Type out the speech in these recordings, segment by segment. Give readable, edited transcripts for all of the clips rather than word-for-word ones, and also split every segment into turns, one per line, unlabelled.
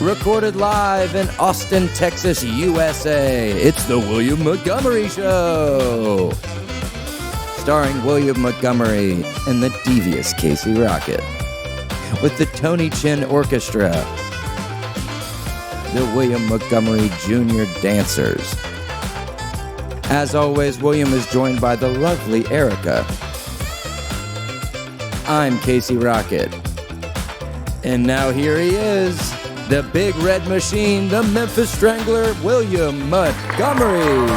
Recorded live in Austin, Texas, USA. It's the William Montgomery Show. Starring William Montgomery and the devious Casey Rocket. With the Tony Chin Orchestra. The William Montgomery Jr. Dancers. As always, William is joined by the lovely Erica. I'm Casey Rocket. And now here he is. The Big Red Machine, the Memphis Strangler, William Montgomery.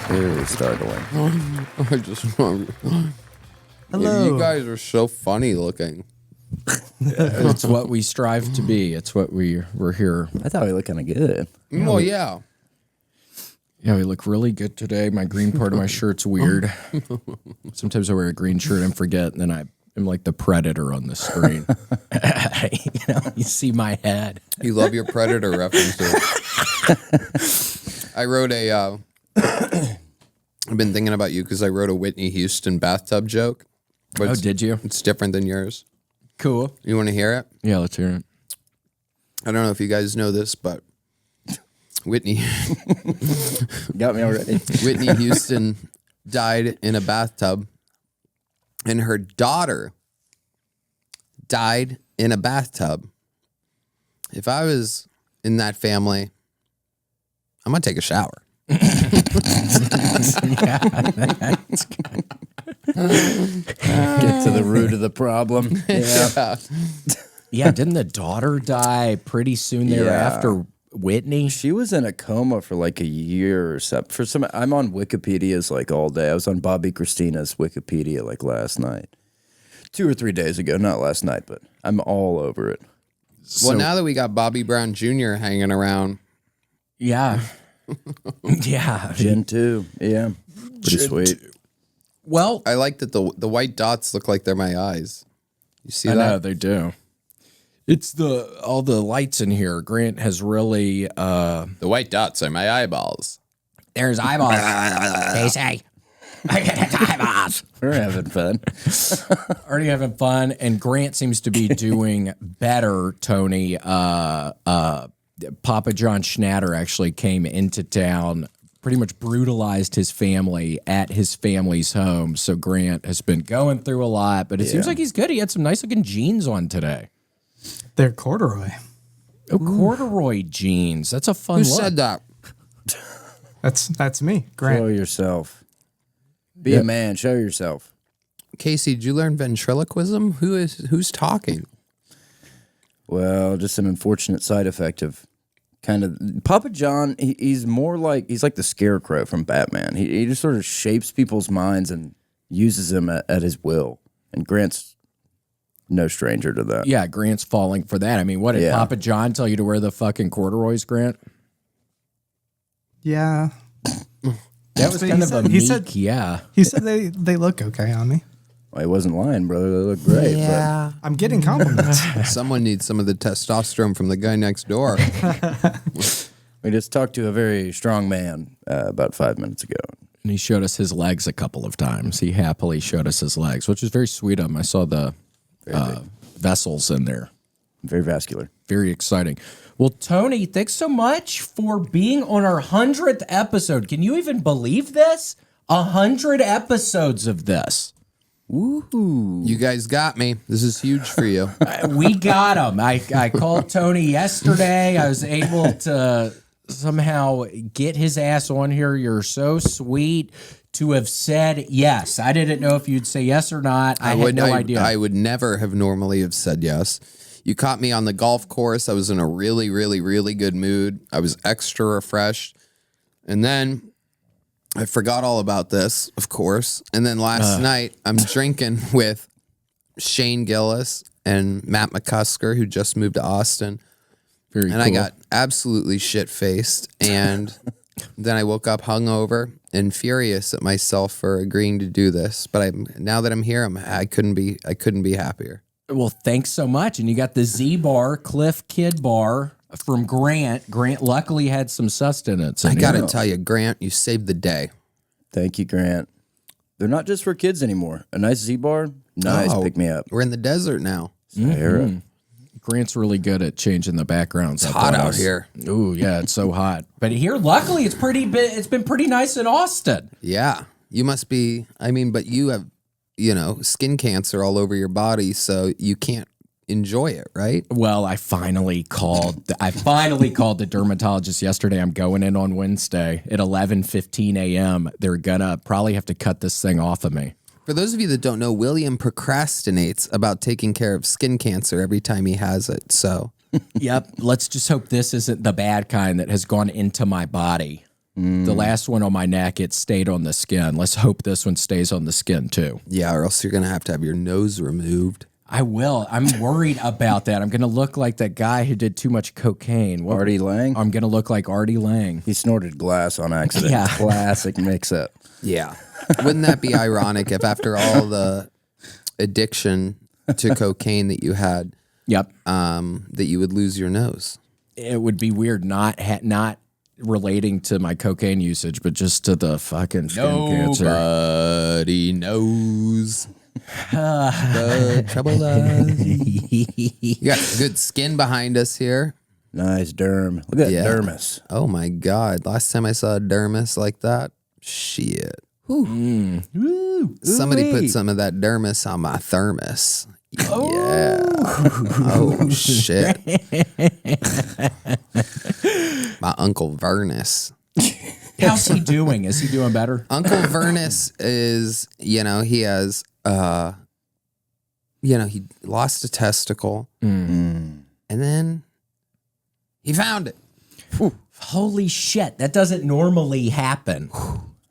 Very startling.
I just hello. You guys are so funny looking.
It's what we strive to be. It's what we're here.
I thought we looked kind of good.
Well, yeah.
Yeah, we look really good today. My green part of my shirt's weird. Sometimes I wear a green shirt and forget, and then I'm like the Predator on the screen. You see my head.
You love your Predator references. I wrote a... I've been thinking about you because I wrote a Whitney Houston bathtub joke.
Oh, did you?
It's different than yours.
Cool.
You want to hear it?
Yeah, let's hear it.
I don't know if you guys know this, but Whitney...
Got me already.
Whitney Houston died in a bathtub, and her daughter died in a bathtub. If I was in that family, I'm going to take a shower.
Yeah, that's good.
Get to the root of the problem.
Yeah.
Yeah, didn't the daughter die pretty soon thereafter? Whitney?
She was in a coma for like a year or so. I'm on Wikipedia's like all day. I was on Bobby Christina's Wikipedia like last night. 2 or 3 days ago. Not last night, but I'm all over it.
Well, now that we got Bobby Brown Jr. hanging around.
Yeah. Yeah.
Gen 2. Yeah. Pretty sweet.
Well,
I like that the white dots look like they're my eyes. You see
I
that?
know, they do. It's all the lights in here. Grant has really...
The white dots are my eyeballs.
There's eyeballs. Casey. I got eyeballs.
We're having fun.
Already having fun, and Grant seems to be doing better, Tony. Papa John Schnatter actually came into town, pretty much brutalized his family at his family's home. So Grant has been going through a lot, but it seems like he's good. He had some nice-looking jeans on today.
They're corduroy.
Oh, corduroy jeans. That's a fun look.
Who said that?
That's me, Grant.
Show yourself. Be a man. Show yourself.
Casey, did you learn ventriloquism? Who's talking?
Well, just an unfortunate side effect of kind of Papa John. He's like the Scarecrow from Batman. He just sort of shapes people's minds and uses them at his will. And Grant's no stranger to that.
Yeah, Grant's falling for that. I mean, what did Papa John tell you to wear the fucking corduroys, Grant?
Yeah.
That was kind of a meek, yeah.
He said they look okay on me.
Well, he wasn't lying, brother. They look great.
Yeah. I'm getting compliments.
Someone needs some of the testosterone from the guy next door.
We just talked to a very strong man about 5 minutes ago.
And he showed us his legs a couple of times. He happily showed us his legs, which was very sweet of him. I saw the vessels in there.
Very vascular.
Very exciting. Well, Tony, thanks so much for being on our 100th episode. Can you even believe this? 100 episodes of this.
Woohoo.
You guys got me. This is huge for you.
We got him. I called Tony yesterday. I was able to somehow get his ass on here. You're so sweet to have said yes. I didn't know if you'd say yes or not. I had no idea.
I would never have normally have said yes. You caught me on the golf course. I was in a really, really, really good mood. I was extra refreshed. And then I forgot all about this, of course. And then last night, I'm drinking with Shane Gillis and Matt McCusker, who just moved to Austin.
Very cool.
I got absolutely shit-faced. And then I woke up hungover and furious at myself for agreeing to do this. But now that I'm here, I couldn't be happier.
Well, thanks so much. And you got the Z Bar, Cliff Kid Bar from Grant. Grant luckily had some sustenance.
I got to tell you, Grant, you saved the day.
Thank you, Grant. They're not just for kids anymore. A nice Z-Bar, nice pick me up.
We're in the desert now.
Sahara.
Grant's really good at changing the backgrounds.
It's hot out here.
Ooh, yeah, it's so hot. But here, luckily, it's been pretty nice in Austin.
Yeah. You must be, but you have, skin cancer all over your body, so you can't enjoy it, right?
Well, I finally called the dermatologist yesterday. I'm going in on Wednesday at 11:15 a.m. They're gonna probably have to cut this thing off of me.
For those of you that don't know, William procrastinates about taking care of skin cancer every time he has it. So,
yep. Let's just hope this isn't the bad kind that has gone into my body. The last one on my neck, it stayed on the skin. Let's hope this one stays on the skin too.
yeah, or else you're gonna have to have your nose removed.
I will. I'm worried about that. I'm going to look like that guy who did too much cocaine.
Artie Lang?
I'm going to look like Artie Lang.
He snorted glass on accident.
Yeah.
Classic mix-up.
Yeah. Wouldn't that be ironic if after all the addiction to cocaine that you had,
Yep.
that you would lose your nose?
It would be weird not relating to my cocaine usage, but just to the fucking skin cancer.
Nobody knows. The trouble you got good skin behind us here.
Nice derm. Look at that dermis.
Oh my God. Last time I saw a dermis like that, shit. Somebody put some of that dermis on my thermos. Yeah. Oh shit. My Uncle Vernus.
How's he doing? Is he doing better?
Uncle Vernus is, he has, he lost a testicle and then he found it.
Holy shit. That doesn't normally happen.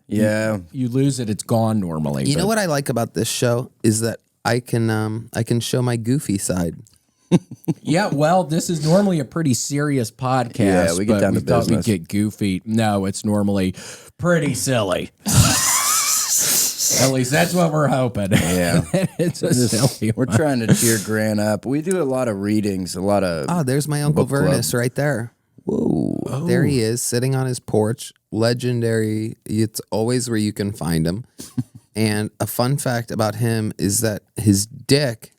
Yeah.
You lose it, it's gone normally.
You know what I like about this show is that I can show my goofy side.
Yeah, well, this is normally a pretty serious podcast.
Yeah, we get down to
thought
business.
we'd get goofy. No, it's normally pretty silly. At least that's what we're hoping.
Yeah.
It's a silly
We're
one.
trying to cheer Grant up. We do a lot of readings, a lot of...
Oh, there's my Uncle
Book club.
Vernus right there.
Whoa.
There he is, sitting on his porch. Legendary. It's always where you can find him. And a fun fact about him is that his dick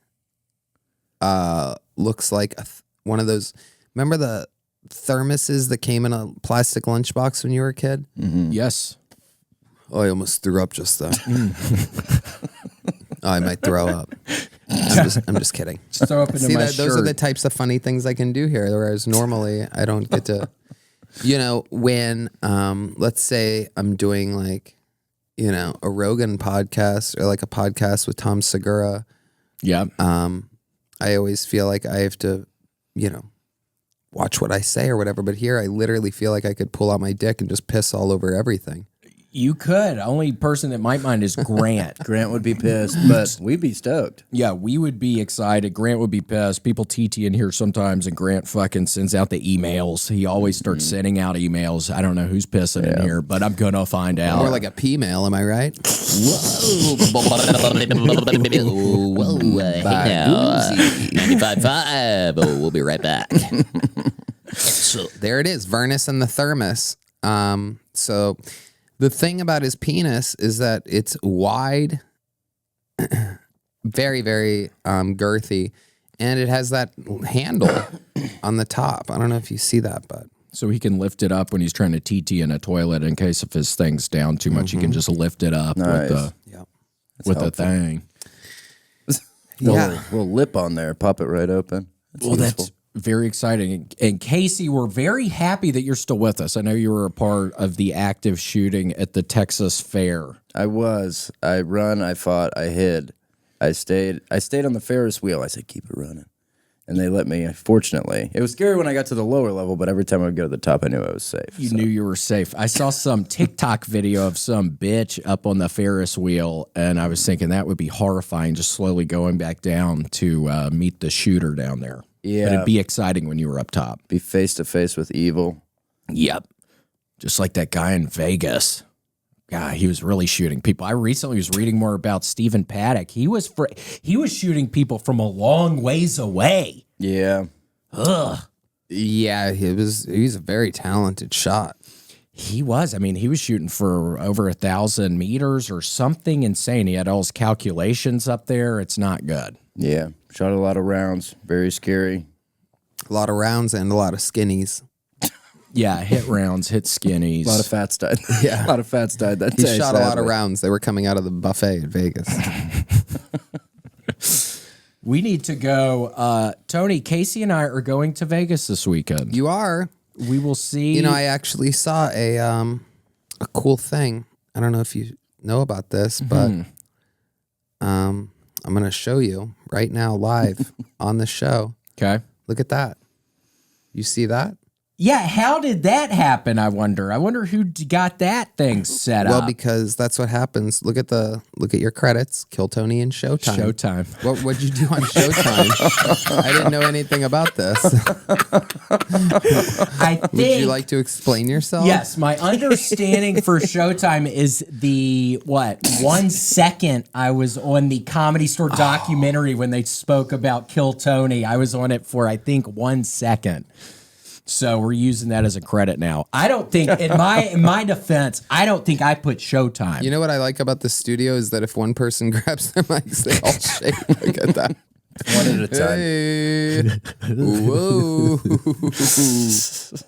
looks like one of those. Remember the thermoses that came in a plastic lunchbox when you were a kid?
Yes.
Oh, I almost threw up just then. Oh, I might throw up. I'm just kidding.
Just throw up into
See,
my
those are
shirt.
the types of funny things I can do here, whereas normally I don't get to. When let's say I'm doing like, a Rogan podcast or like a podcast with Tom Segura,
Yeah.
I always feel like I have to, watch what I say or whatever. But here I literally feel like I could pull out my dick and just piss all over everything.
You could. Only person that might mind is Grant.
Grant would be pissed, but we'd be stoked.
Yeah, we would be excited. Grant would be pissed. People TT in here sometimes, and Grant fucking sends out the emails. He always starts sending out emails. I don't know who's pissing in here, but I'm going to find out.
More like a P-mail, am I right?
Whoa, hey now, 95.5. Oh, we'll be right back.
So there it is, Vernus and the thermos. So the thing about his penis is that it's wide, very, very girthy, and it has that handle on the top. I don't know if you see that, but
So he can lift it up when he's trying to TT in a toilet in case if his thing's down too much, he can just lift it up
Nice.
with the thing.
Little lip on there. Pop it right open.
Well, that's very exciting. And Casey, we're very happy that you're still with us. I know you were a part of the active shooting at the Texas Fair.
I was. I run, I fought, I hid. I stayed on the Ferris wheel. I said, keep it running. And they let me, fortunately. It was scary when I got to the lower level, but every time I would go to the top, I knew I was safe.
You knew you were safe. I saw some TikTok video of some bitch up on the Ferris wheel, and I was thinking that would be horrifying, just slowly going back down to meet the shooter down there.
Yeah.
But it'd be exciting when you were up top.
Be face to face with evil.
Yep. Just like that guy in Vegas. God, he was really shooting people. I recently was reading more about Stephen Paddock. He was shooting people from a long ways away.
Yeah.
Ugh.
yeah, he's a very talented shot.
He was. I mean, he was shooting for over 1,000 meters or something insane. He had all his calculations up there. It's not good.
Yeah. Shot a lot of rounds. Very scary.
A lot of rounds and a lot of skinnies.
Yeah, hit rounds, hit skinnies.
A lot of fats died.
Yeah.
A lot of fats died that
He
day.
shot a lot of
sadly.
rounds. They were coming out of the buffet at Vegas.
We need to go. Tony, Casey and I are going to Vegas this weekend.
You are.
We will see.
You know, I actually saw a cool thing. I don't know if you know about this, but I'm going to show you right now live on the show.
Okay.
Look at that. You see that?
Yeah, how did that happen, I wonder? I wonder who got that thing set
Well,
up.
because that's what happens. Look at your credits. Kill Tony and Showtime.
Showtime.
What'd you do on Showtime? I didn't know anything about this.
I think.
Would you like to explain yourself?
Yes, my understanding for Showtime is the 1 second I was on the Comedy Store documentary when they spoke about Kill Tony. I was on it for I think 1 second. So we're using that as a credit now. I don't think, in my defense, I don't think I put Showtime.
You know what I like about the studio is that if one person grabs their mics, they all shake. Look at that.
One at a time.
Hey. Whoa.
It's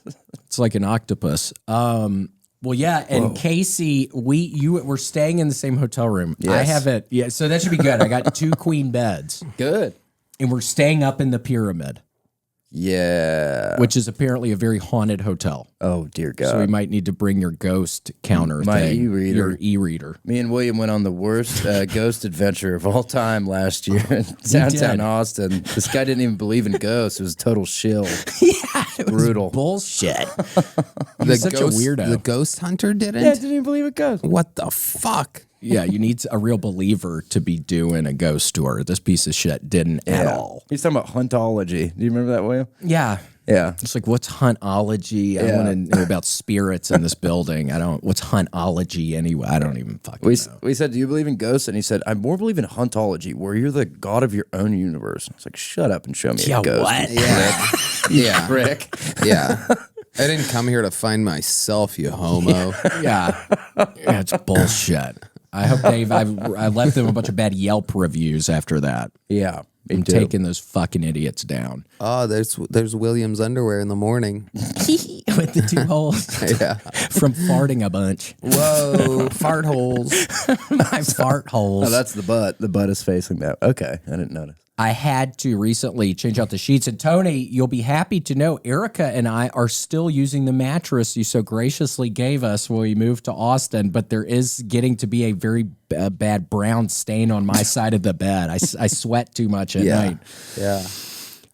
like an octopus. Well, yeah, and Casey, we're staying in the same hotel room.
Yes.
I have it. Yeah, so that should be good. I got 2 queen beds,
Good.
and we're staying up in the Pyramid,
Yeah.
which is apparently a very haunted hotel.
Oh, dear God.
So we might need to bring your ghost counter
My
thing,
e-reader.
your e-reader.
Me and William went on the worst ghost adventure of all time last year in downtown
did.
Austin. This guy didn't even believe in ghosts. It was a total shill.
Yeah, it was
Brutal.
bullshit.
The
such a
ghost,
weirdo.
The ghost hunter didn't?
Yeah, didn't even believe in ghosts.
What the fuck?
Yeah, you need a real believer to be doing a ghost tour. This piece of shit didn't at all.
He's talking about huntology. Do you remember that, William?
Yeah.
Yeah.
It's like, what's huntology? I want to know about spirits in this building. What's huntology anyway? I don't even fucking know.
We said, do you believe in ghosts? And he said, I more believe in huntology, where you're the god of your own universe. I was like, shut up and show me a ghost.
What?
Yeah. Yeah.
Prick.
Yeah. I didn't come here to find myself, you homo.
Yeah. It's bullshit. I hope I left them a bunch of bad Yelp reviews after that.
Yeah. Me
I'm
too.
taking those fucking idiots down.
Oh, there's William's underwear in the morning.
With the 2 holes
Yeah.
from farting a bunch.
Whoa, fart holes.
My fart holes.
Oh, that's the butt. The butt is facing that. Okay. I didn't notice.
I had to recently change out the sheets. And Tony, you'll be happy to know Erica and I are still using the mattress you so graciously gave us when we moved to Austin, but there is getting to be a very bad brown stain on my side of the bed. I sweat too much at night.
Yeah.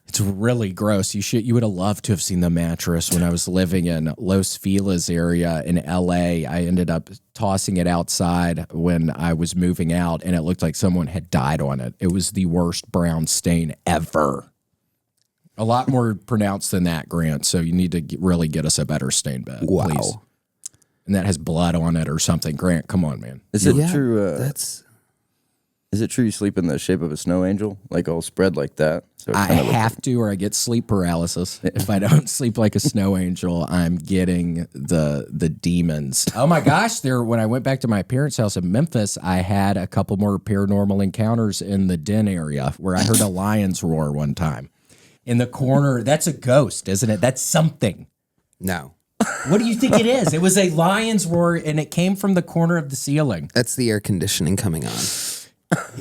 It's really gross. You would have loved to have seen the mattress when I was living in Los Feliz area in LA. I ended up tossing it outside when I was moving out, and it looked like someone had died on it. It was the worst brown stain ever. A lot more pronounced than that, Grant. So you need to really get us a better stain bed, please. And that has blood on it or something. Grant, come on, man.
Is it
Yeah,
true?
That's
Is it true you sleep in the shape of a snow angel, like all spread like that? So it
I
kinda looks
have to, or I get sleep paralysis. If I don't sleep like a snow angel, I'm getting the demons. Oh my gosh! When I went back to my parents' house in Memphis, I had a couple more paranormal encounters in the den area where I heard a lion's roar one time. In the corner, that's a ghost, isn't it? That's something.
no.
What do you think it is? It was a lion's roar, and it came from the corner of the ceiling.
That's the air conditioning coming on.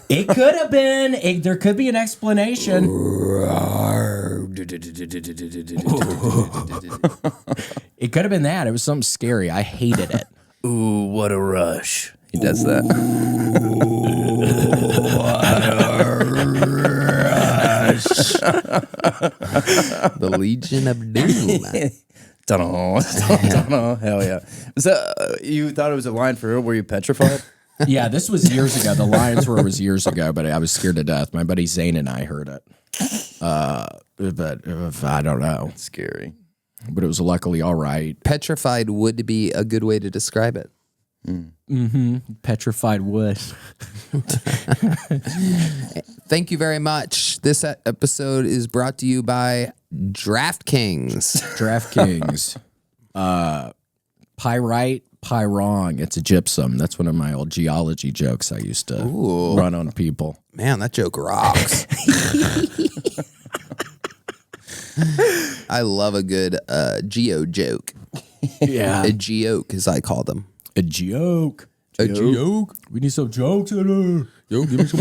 It could have been. There could be an explanation. It could have been that. It was something scary. I hated it.
Ooh, what a rush. He does that.
The Legion of Doom.
Ta-da. Hell yeah. So you thought it was a lion for real? Were you petrified?
Yeah, this was years ago. The Lions roar was years ago, but I was scared to death. My buddy Zane and I heard it. But I don't know.
Scary.
But it was luckily all right.
Petrified would be a good way to describe it.
Petrified wood.
Thank you very much. This episode is brought to you by DraftKings.
DraftKings. Pyrite, pyrong. It's a gypsum. That's one of my old geology jokes I used to run on people.
Man, that joke rocks. I love a good geo joke.
Yeah.
A geoke, as I call them.
A joke.
A joke.
We need some jokes in her.
Yo, give me some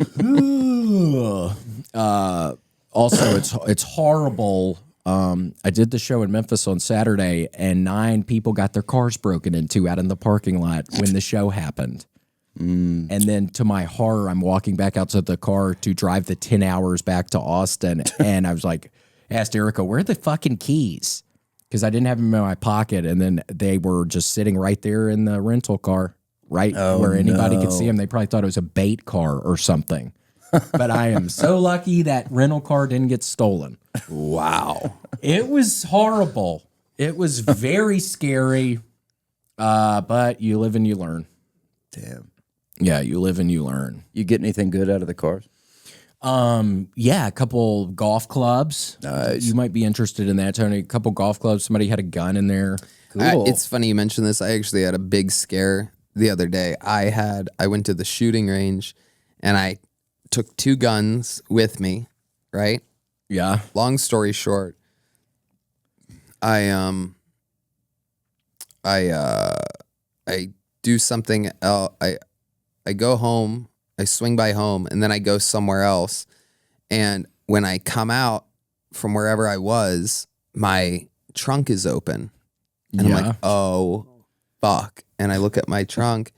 joke.
Also, it's horrible. I did the show in Memphis on Saturday, and 9 people got their cars broken into out in the parking lot when the show happened. And then, to my horror, I'm walking back out to the car to drive the 10 hours back to Austin, and I was like, asked Erica, "Where are the fucking keys?" Because I didn't have them in my pocket, and then they were just sitting right there in the rental car, right where anybody could see them. They probably thought it was a bait car or something. But I am so lucky that rental car didn't get stolen.
Wow.
It was horrible. It was very scary, but you live and you learn.
Damn.
Yeah, you live and you learn.
You get anything good out of the cars?
Yeah, a couple golf clubs.
Nice.
You might be interested in that, Tony. A couple golf clubs. Somebody had a gun in there.
Cool.
It's funny you mentioned this. I actually had a big scare the other day. I went to the shooting range and I took 2 guns with me, right?
Yeah.
Long story short, I do something else. I go home, I swing by home, and then I go somewhere else. And when I come out from wherever I was, my trunk is open. And I'm like, oh, fuck. And I look at my trunk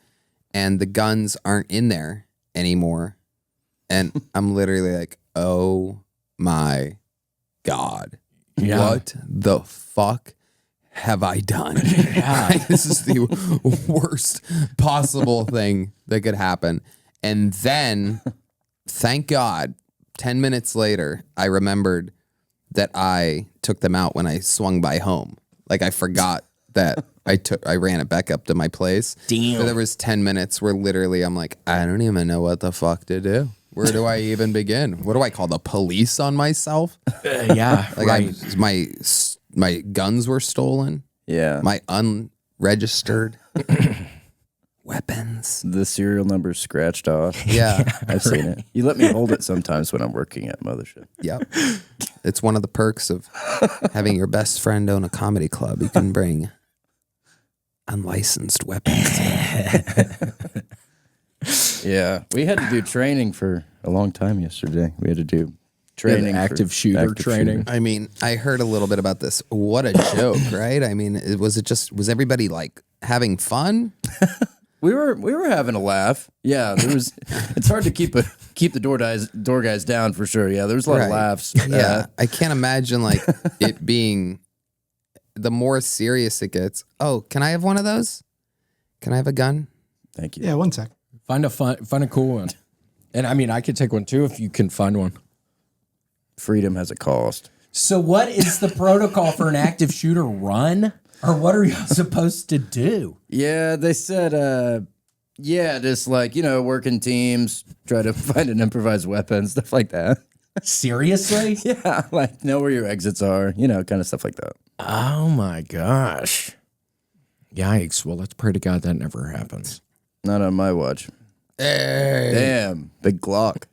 and the guns aren't in there anymore. And I'm literally like, oh my God.
Yeah.
What the fuck have I done?
Yeah.
This is the worst possible thing that could happen. And then, thank God, 10 minutes later, I remembered that I took them out when I swung by home. Like I forgot that I ran it back up to my place.
Damn.
So there was 10 minutes where literally I'm like, I don't even know what the fuck to do. Where do I even begin? What do I call the police on myself?
Yeah.
Like
right.
my guns were stolen.
Yeah.
My unregistered weapons.
The serial number's scratched off.
Yeah.
I've seen it. You let me hold it sometimes when I'm working at Mothership.
Yep. It's one of the perks of having your best friend own a comedy club. You can bring unlicensed weapons.
Yeah. We had to do training for a long time yesterday. We had to do training.
Active
for
shooter
active
training.
shooter.
I mean, I heard a little bit about this. What a joke, right? I mean, was everybody like having fun?
We were having a laugh. Yeah, there was. It's hard to keep the door guys down for sure. Yeah, there was a lot of
Right.
laughs.
Yeah. I can't imagine like it being the more serious it gets. Oh, can I have one of those? Can I have a gun?
Thank you.
Yeah, one sec.
Find a cool one. And I mean, I could take one too if you can find one.
Freedom has a cost.
So what is the protocol for an active shooter run? Or what are you supposed to do?
Yeah, they said. Yeah, just like working teams, try to find an improvised weapon, stuff like that.
Seriously?
Yeah, like know where your exits are, kind of stuff like that.
Oh my gosh. Yikes. Well, let's pray to God that never happens.
Not on my watch.
Hey.
Damn, big Glock.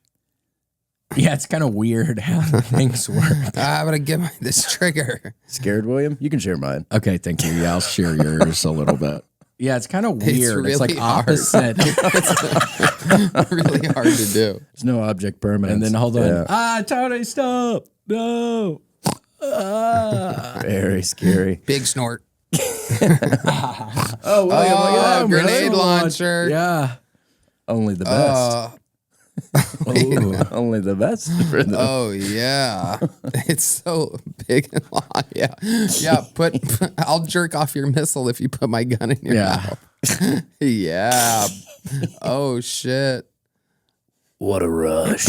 Yeah, it's kind of weird how things work.
I'm going to give my this trigger.
Scared, William? You can share mine.
Okay, thank you. Yeah, I'll share yours a little bit. Yeah, it's kind of weird. It's,
really
like
hard.
opposite.
Really hard to do.
There's no object permanence.
And then hold on.
Yeah.
Tony, stop. No.
Very scary.
Big snort.
Oh, William, look at that.
Grenade launcher.
Yeah.
Only the best. Only the best. For the,
Oh yeah, it's so big and long. Yeah, yeah. I'll jerk off your missile if you put my gun in your mouth. Yeah. Oh shit.
what a rush.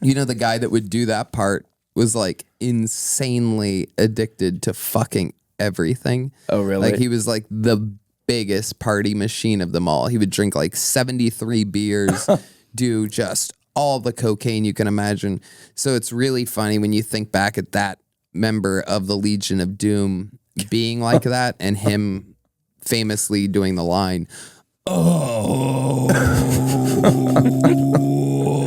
You know, the guy that would do that part was like insanely addicted to fucking everything.
Oh, really?
Like he was like the biggest party machine of them all. He would drink like 73 beers, do just all the cocaine you can imagine. So it's really funny when you think back at that member of the Legion of Doom being like that and him famously doing the line, "Oh,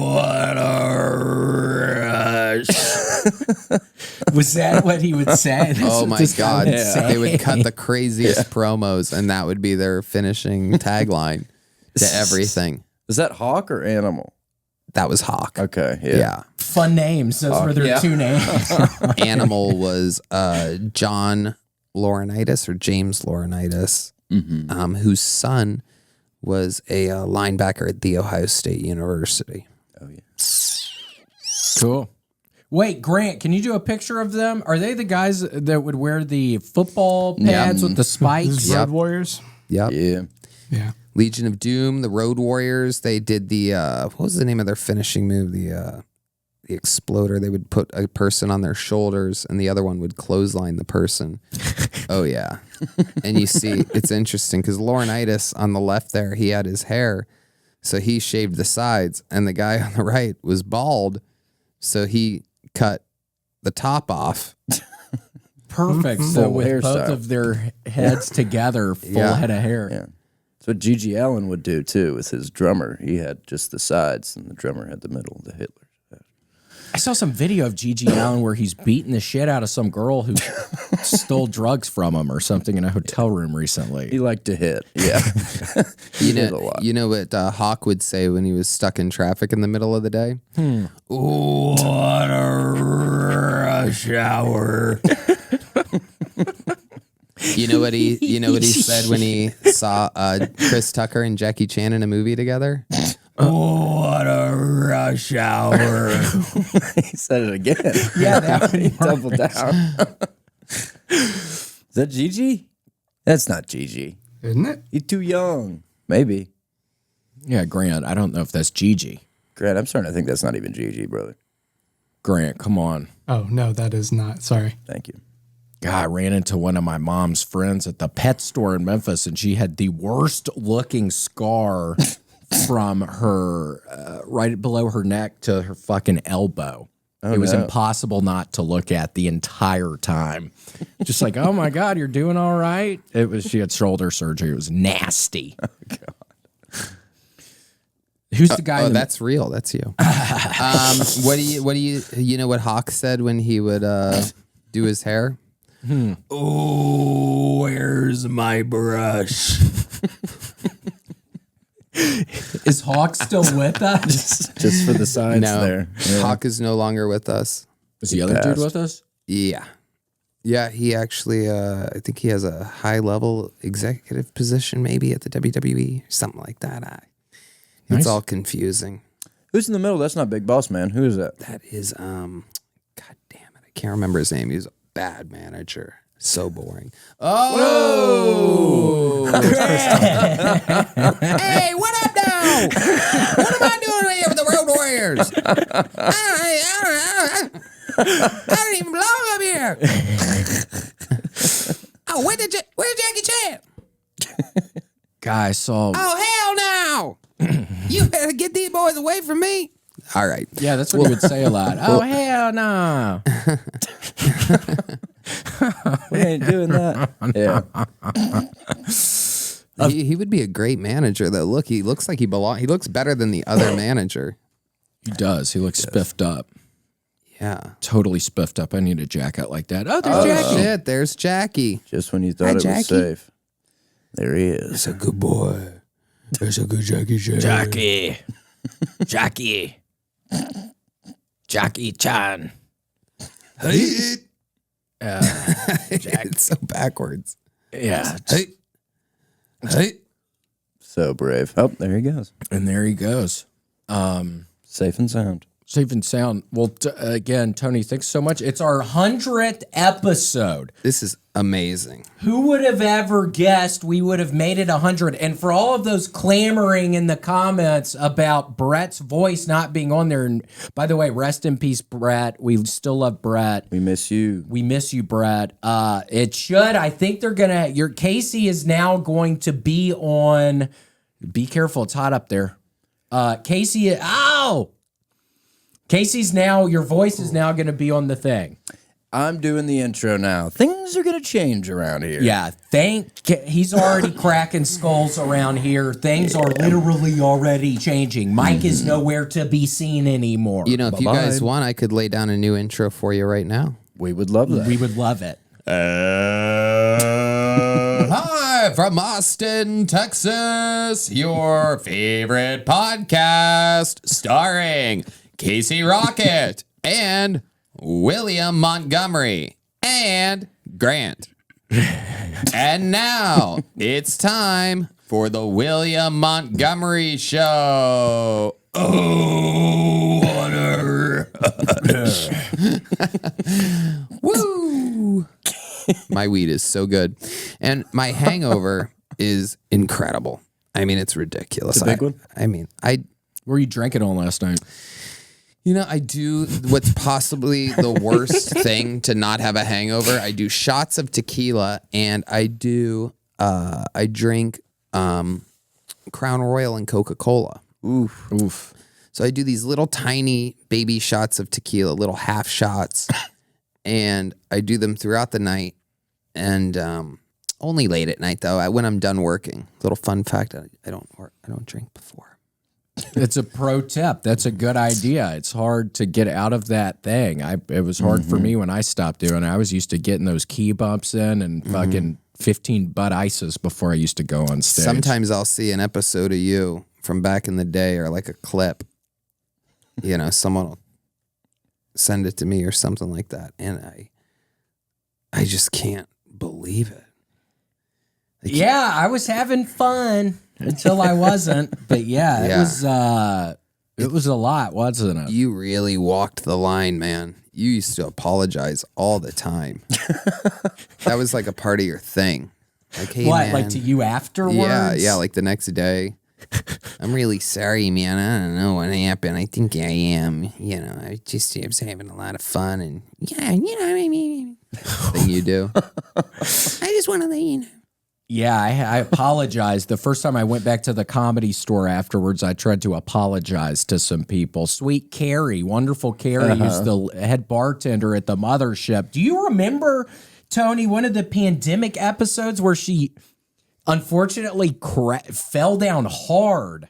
what a rush."
Was that what he would say?
Oh my God.
Yeah.
They would cut the craziest promos, and that would be their finishing tagline to everything.
Is that Hawk or Animal?
That was Hawk.
Okay,
Yeah.
Fun names. Those were their two names.
Animal was John Laurinaitis or James Laurinaitis, whose son was a linebacker at The Ohio State University.
Oh yeah.
Cool. Wait, Grant, can you do a picture of them? Are they the guys that would wear the football pads with the spikes?
Road Warriors.
Yep.
Yeah.
Yeah.
Legion of Doom, the Road Warriors. They did the what was the name of their finishing move? The exploder. They would put a person on their shoulders, and the other one would clothesline the person. Oh yeah. And you see, it's interesting because Laurinaitis on the left there, he had his hair, so he shaved the sides, and the guy on the right was bald, so he cut the top off.
Perfect. So
Full
with both
hairstyle.
of their heads together, full head of hair.
Yeah. That's what G.G. Allen would do too with his drummer. He had just the sides, and the drummer had the middle, the Hitler.
I saw some video of G.G. Allen where he's beating the shit out of some girl who stole drugs from him or something in a hotel room recently.
He liked to hit. Yeah.
You
did a
know,
lot.
you know what Hawk would say when he was stuck in traffic in the middle of the day? Ooh, what a rush hour. You know what he said when he saw Chris Tucker and Jackie Chan in a movie together? Oh, what a rush hour.
He said it again.
Yeah, that
He doubled down. Is that Gigi? That's not Gigi.
Isn't it?
He's too young. Maybe.
Yeah, Grant, I don't know if that's Gigi.
Grant, I'm starting to think that's not even Gigi, brother.
Grant, come on.
Oh, no, that is not. Sorry.
Thank you.
God, I ran into one of my mom's friends at the pet store in Memphis, and she had the worst looking scar from her right below her neck to her fucking elbow. It was impossible not to look at the entire time. Just like, oh my God, you're doing all right. It was, she had shoulder surgery. It was nasty. Oh God. Who's the guy?
Oh, that's real. That's you. What do you know what Hawk said when he would do his hair? Oh, where's my brush?
Is Hawk still with us?
Just for the signs
No,
there. Yeah.
Hawk is no longer with us.
Is the other dude with us?
Yeah. Yeah, he actually, I think he has a high-level executive position maybe at the WWE, something like that. It's
Nice.
all confusing.
Who's in the middle? That's not Big Boss Man. Who is that?
That is, God damn it, I can't remember his name. He was a bad manager. So boring. Oh! Hey, what up now? What am I doing here with the Road Warriors? I don't even belong up here. Oh, where's Jackie Chan?
Guy, I saw.
Oh, hell no. You better get these boys away from me. All right.
Yeah, that's what he would say a lot. Oh, hell no.
We ain't doing that. Yeah.
He would be a great manager, though. Look, he looks like he belongs. He looks better than the other manager.
He does. He looks spiffed up.
Yeah.
Totally spiffed up. I need a jacket like that. Oh, there's
Oh,
Jackie.
shit. There's Jackie.
Just when you thought
Hi,
it was
Jackie.
safe. There he is.
That's a good boy. That's a good Jackie Chan.
Jackie. Jackie. Jackie Chan.
Hey.
Jack.
It's so backwards.
Yeah.
Hey. Hey.
So brave. Oh, there he goes.
And there he goes.
Safe and sound.
Safe and sound. Well, again, Tony, thanks so much. It's our 100th episode.
This is amazing.
Who would have ever guessed we would have made it 100? And for all of those clamoring in the comments about Brett's voice not being on there, and by the way, rest in peace, Brett. We still love Brett.
We miss you.
We miss you, Brett. It should. I think they're gonna. Your Casey is now going to be on. Be careful, it's hot up there. Casey. Ow. Casey's now. Your voice is now going to be on the thing.
I'm doing the intro now. Things are gonna change around here.
Yeah, he's already cracking skulls around here. Things are literally already changing. Mike is nowhere to be seen anymore.
You know, if you
Bye-bye.
guys want, I could lay down a new intro for you right now.
We would love that.
We would love it.
Hi from Austin, Texas, your favorite podcast starring Casey Rocket and William Montgomery and Grant. And now it's time for the William Montgomery Show. Oh, water. Woo. My weed is so good. And my hangover is incredible. I mean, it's ridiculous.
It's a big one?
I mean,
What were you drinking on last night?
you know, I do what's possibly the worst thing to not have a hangover. I do shots of tequila and I drink Crown Royal and Coca-Cola.
Oof.
So I do these little tiny baby shots of tequila, little half shots, and I do them throughout the night and only late at night though. When I'm done working. Little fun fact, I don't drink before.
It's a pro tip. That's a good idea. It's hard to get out of that thing. It was hard for me when I stopped doing it. I was used to getting those key bumps in and fucking 15 Bud Ices before I used to go on stage.
Sometimes I'll see an episode of you from back in the day or like a clip. You know, someone will send it to me or something like that. And I just can't believe it.
Yeah, I was having fun until I wasn't. But yeah, it was a lot, wasn't it?
You really walked the line, man. You used to apologize all the time. That was like a part of your thing. Like, hey,
What,
man.
like to you afterwards?
Yeah, like the next day. I'm really sorry, man. I don't know what happened. I think I am. You know, I was having a lot of fun and yeah, you know what I mean. Thing you do. I just want to let you know.
Yeah, I apologized. The first time I went back to the Comedy Store afterwards, I tried to apologize to some people. Sweet Carrie, wonderful Carrie, who's the head bartender at the mothership. Do you remember, Tony, one of the pandemic episodes where she unfortunately fell down hard?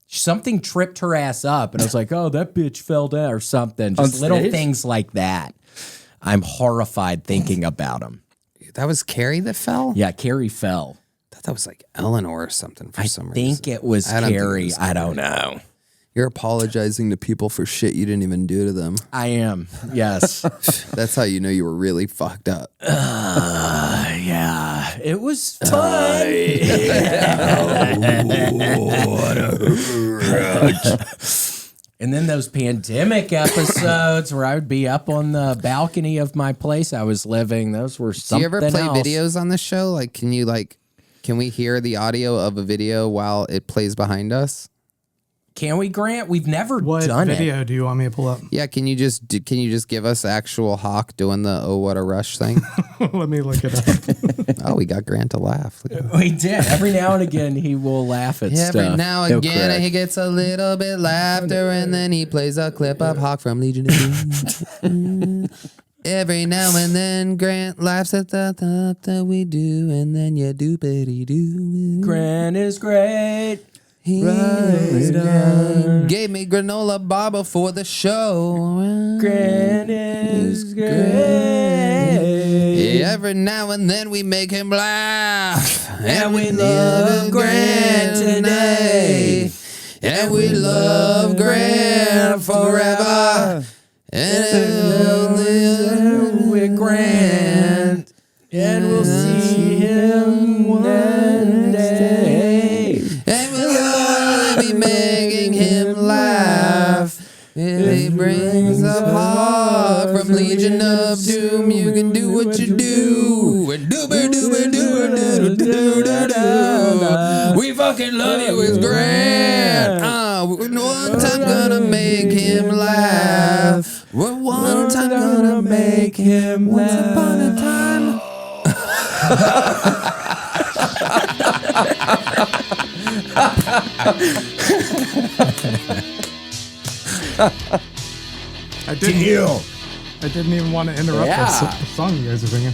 Something tripped her ass up, and I was like, oh, that bitch fell down or something. Just little things like that. I'm horrified thinking about them.
That was Carrie that fell?
Yeah, Carrie fell.
I thought that was like Eleanor or something for some reason.
I think it was Carrie. I don't know.
You're apologizing to people for shit you didn't even do to them.
I am. Yes.
That's how you know you were really fucked up.
Yeah. It was fun. And then those pandemic episodes where I would be up on the balcony of my place I was living, those were something else.
Do you ever play videos on the show? Like, can we hear the audio of a video while it plays behind us?
Can we, Grant? We've never
What
done
video do you want me to pull up?
Yeah, can you just give us actual Hawk doing the "Oh What a Rush" thing?
Let me look it up.
Oh, we got Grant to laugh. Look at that.
We did. Every now and again, he will laugh at stuff.
Every now and again, he gets a little bit laughter, and then he plays a clip of Hawk from Legion of Doom. Every now and then, Grant laughs at the thought that we do, and then you do.
Grant is great.
He gave me granola bar before the show.
Grant is great.
Every now and then we make him laugh.
And we love Grant today.
And we love Grant forever. And
with Grant. And we'll see him one day.
And we'll be making him laugh. If he brings up Hawk from Legion of Doom, you can do what you do. And do. We fucking love you, it's Grant. One time gonna make him laugh. We're one time gonna make him laugh. Once upon a time.
I didn't. I didn't even want to interrupt the song you guys are singing.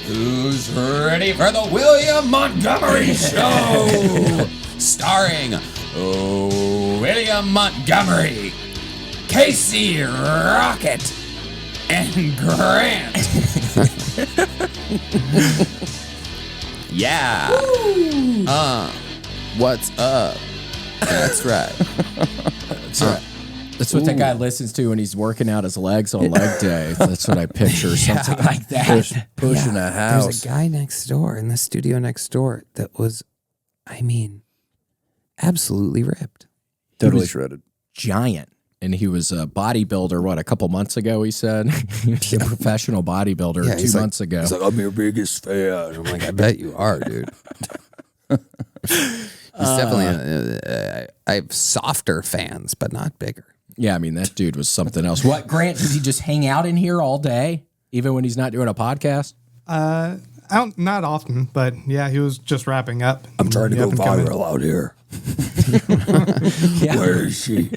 Who's ready for the William Montgomery Show? Starring William Montgomery, Casey Rocket, and Grant. Yeah. What's up? That's right. That's right.
That's what that guy listens to when he's working out his legs on leg day. That's what I picture, something like that.
Pushing a house.
There's a guy next door in the studio next door that was, absolutely ripped.
Totally shredded.
Giant. And he was a bodybuilder, a couple months ago, he said? He was a professional bodybuilder 2 months ago.
He's like, I'm your biggest fan. I'm like, I bet you are, dude. He's definitely, I have softer fans, but not bigger.
Yeah, that dude was something else. What, Grant, does he just hang out in here all day, even when he's not doing a podcast?
Not often, but yeah, he was just wrapping up.
I'm trying to go viral out here. Where is she?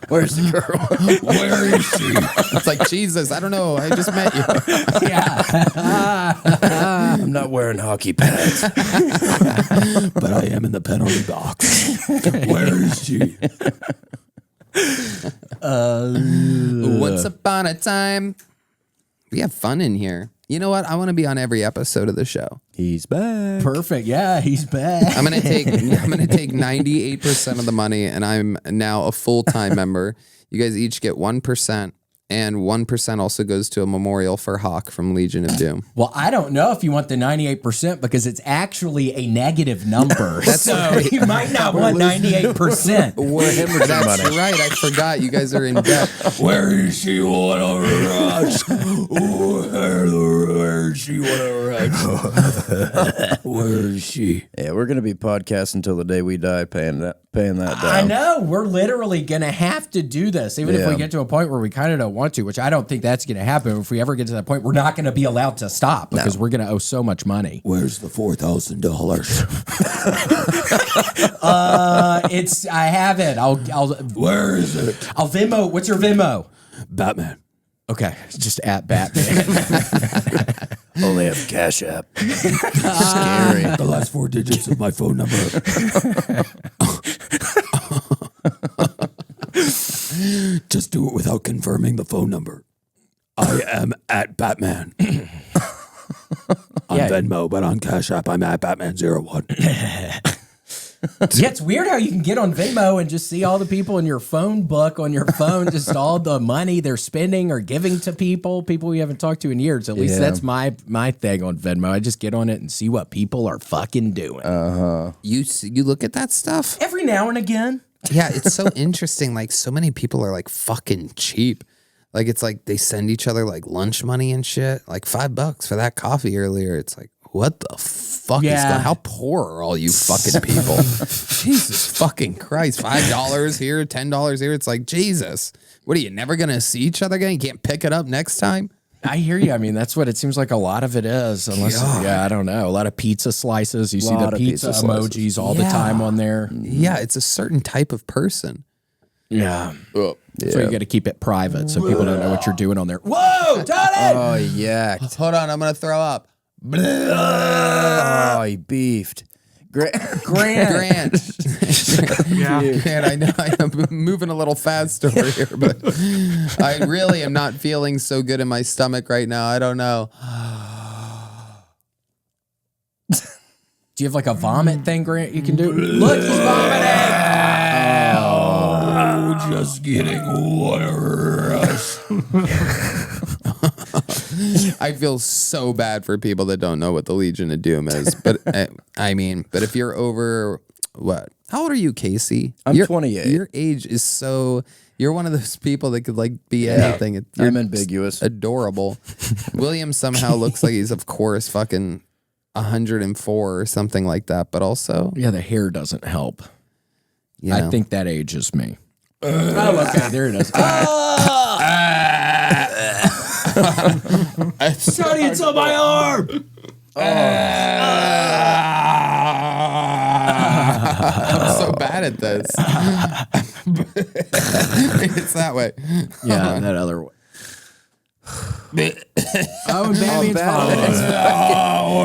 Where's the girl?
Where is she? It's like, Jesus, I don't know. I just met you.
I'm not wearing hockey pads.
But I am in the penalty box. Where is she? Once upon a time. We have fun in here. You know what? I want to be on every episode of the show.
He's back.
Perfect. Yeah, he's back.
I'm gonna take 98% of the money, and I'm now a full-time member. You guys each get 1%, and 1% also goes to a memorial for Hawk from Legion of Doom.
Well, I don't know if you want the 98% because it's actually a negative number. So you might not want 98%.
We're hemorrhaging
That's
money.
right. I forgot. You guys are in debt. Where is she? What a rush. Where is she? What a rush. Where is she?
Yeah, we're going to be podcasting until the day we die, paying that down.
I know. We're literally going to have to do this, even if we get to a point where we kind of don't want to, which I don't think that's going to happen. If we ever get to that point, we're not going to be allowed to stop because we're going to owe so much money.
Where's the
I have it. I'll
Where is it?
I'll Venmo. What's your Venmo?
Batman.
Okay. Just at Batman.
Only have Cash App. Scary.
The last 4 digits of my phone number. Just do it without confirming the phone number. I am at Batman. On Venmo, but on Cash App, I'm at Batman01.
Yeah, it's weird how you can get on Venmo and just see all the people in your phone book on your phone, just all the money they're spending or giving to people we haven't talked to in years. At least that's my thing on Venmo. I just get on it and see what people are fucking doing.
You look at that stuff?
Every now and again.
Yeah, it's so interesting. Like, so many people are like fucking cheap. Like, it's like they send each other like lunch money and shit. Like $5 for that coffee earlier. It's like, what the fuck is going on? How poor are all you fucking people? Jesus fucking Christ. $5 here, $10 here. It's like, Jesus. What are you never going to see each other again? You can't pick it up next time?
I hear you. That's what it seems like a lot of it is. Unless, I don't know. A lot of pizza slices. You see the pizza emojis all the time on there.
Yeah, it's a certain type of person.
Yeah. So you got to keep it private so people don't know what you're doing on there. Whoa, Tony!
Oh, yeah.
Hold on, I'm going to throw up.
Oh, he beefed.
Grant.
Yeah.
Grant, I know I'm moving a little fast over here, but I really am not feeling so good in my stomach right now. I don't know.
Do you have like a vomit thing, Grant, you can do? Look, he's vomiting!
Oh, just getting worse. I feel so bad for people that don't know what the Legion of Doom is. But but if you're over, what? How old are you, Casey?
I'm 28.
Your age is so, you're one of those people that could like be anything.
I'm ambiguous.
Adorable. William somehow looks like he's, of course, fucking 104 or something like that. But also,
Yeah, the hair doesn't help.
you know.
I think that ages me. Oh, okay, there it is. Sorry, it's on my arm.
I'm so bad at this. It's that way.
Yeah, that other way. Oh, Batman's
Oh,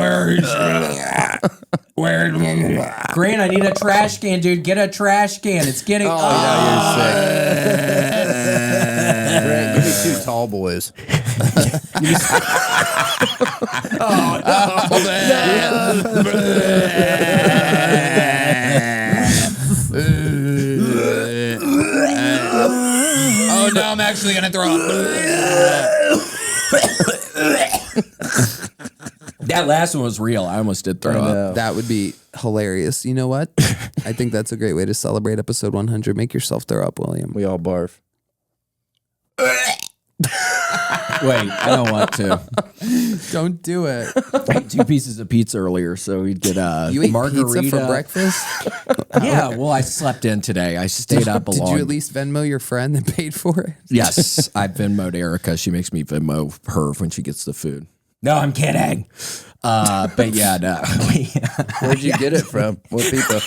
Grant, I need a trash can, dude. Get a trash can. It's getting.
Oh, yeah, you're sick. Grant, give me 2 tall boys.
Oh no, I'm actually gonna throw up.
That last one was real. I almost did throw up.
That would be hilarious. You know what? I think that's a great way to celebrate episode 100. Make yourself throw up, William.
We all barf.
Wait, I don't want to.
Don't do it.
I ate 2 pieces of pizza earlier, so we'd get a
You ate
margarita
pizza for breakfast?
Yeah, well, I slept in today. I stayed up a
Did
long.
you at least Venmo your friend that paid for it?
Yes, I Venmo'd Erica. She makes me Venmo her when she gets the food. No, I'm kidding. But yeah, no.
Where'd you get it from? What people?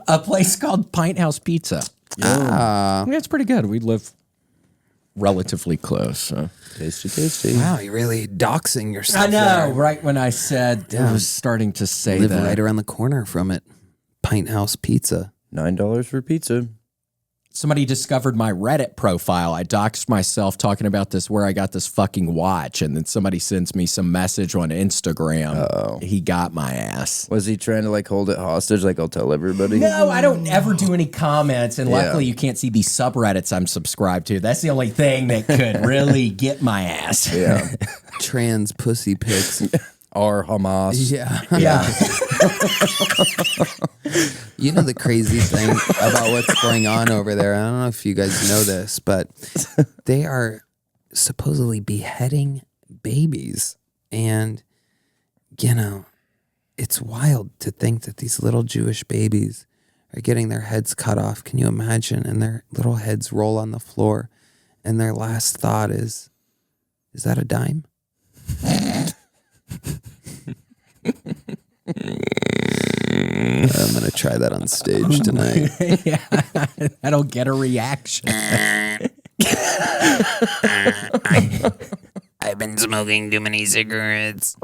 A place called Pint House Pizza. Yeah, it's pretty good. We live relatively close. So.
Tasty.
Wow, you're really doxing yourself.
I know,
there.
right when I said I was starting to say
Live
that.
right around the corner from it. Pint House Pizza.
$9 for pizza.
Somebody discovered my Reddit profile. I doxed myself talking about this, where I got this fucking watch, and then somebody sends me some message on Instagram.
Uh-oh.
He got my ass.
Was he trying to like hold it hostage? Like I'll tell everybody.
No, I don't ever do any comments, and
Yeah.
luckily you can't see these subreddits I'm subscribed to. That's the only thing that could really get my ass.
Yeah.
Trans pussy pics.
Or Hamas.
Yeah.
Yeah.
You know the crazy thing about what's going on over there? I don't know if you guys know this, but they are supposedly beheading babies. And, you know, it's wild to think that these little Jewish babies are getting their heads cut off. Can you imagine? And their little heads roll on the floor. And their last thought is that a dime? I'm going to try that on stage tonight.
Yeah, that'll get a reaction.
I've been smoking too many cigarettes,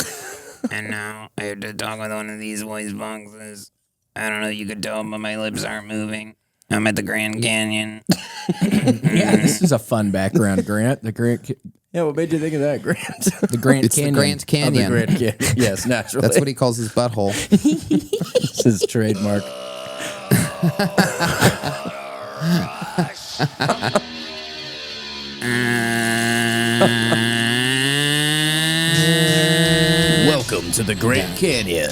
and now I have to talk with one of these voice boxes. I don't know if you could tell, but my lips aren't moving. I'm at the Grand Canyon.
Yeah, this is a fun background, Grant.
Yeah, what made you think of that, Grant?
The Grand
It's
Canyon.
the Grand Canyon.
The Grand Canyon. Yes, naturally.
That's what he calls his butthole.
It's his trademark. Welcome to the Grand Canyon.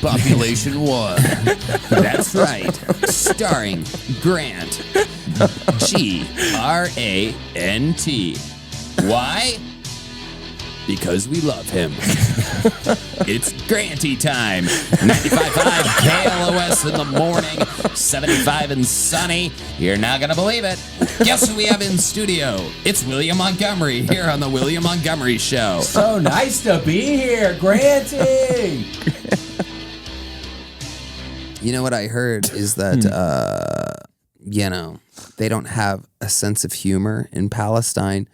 Population 1.
That's right. Starring Grant. Grant. Why? Because we love him. It's Granty time. 95.5 KLOS in the morning. 75 and sunny. You're not going to believe it. Guess who we have in studio? It's William Montgomery here on the William Montgomery Show.
So nice to be here, Granty.
You know what I heard is that, you know, they don't have a sense of humor in Palestine.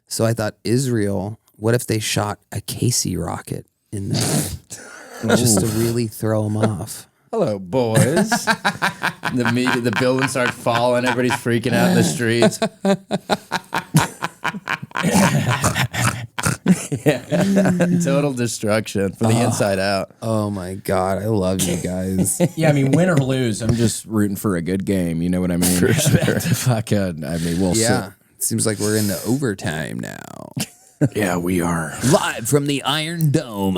So I thought, Israel, what if they shot a Casey rocket in there? Just to really throw them off.
Hello, boys. The building starts falling. Everybody's freaking out in the streets. Yeah. Total destruction from the inside out.
Oh my God, I love you guys.
Yeah, I mean, win or lose, I'm just rooting for a good game. You know what I mean?
For sure.
Fucking, I mean, we'll
Yeah, it seems like we're in the overtime now.
see. Yeah, we are.
Live from the Iron Dome.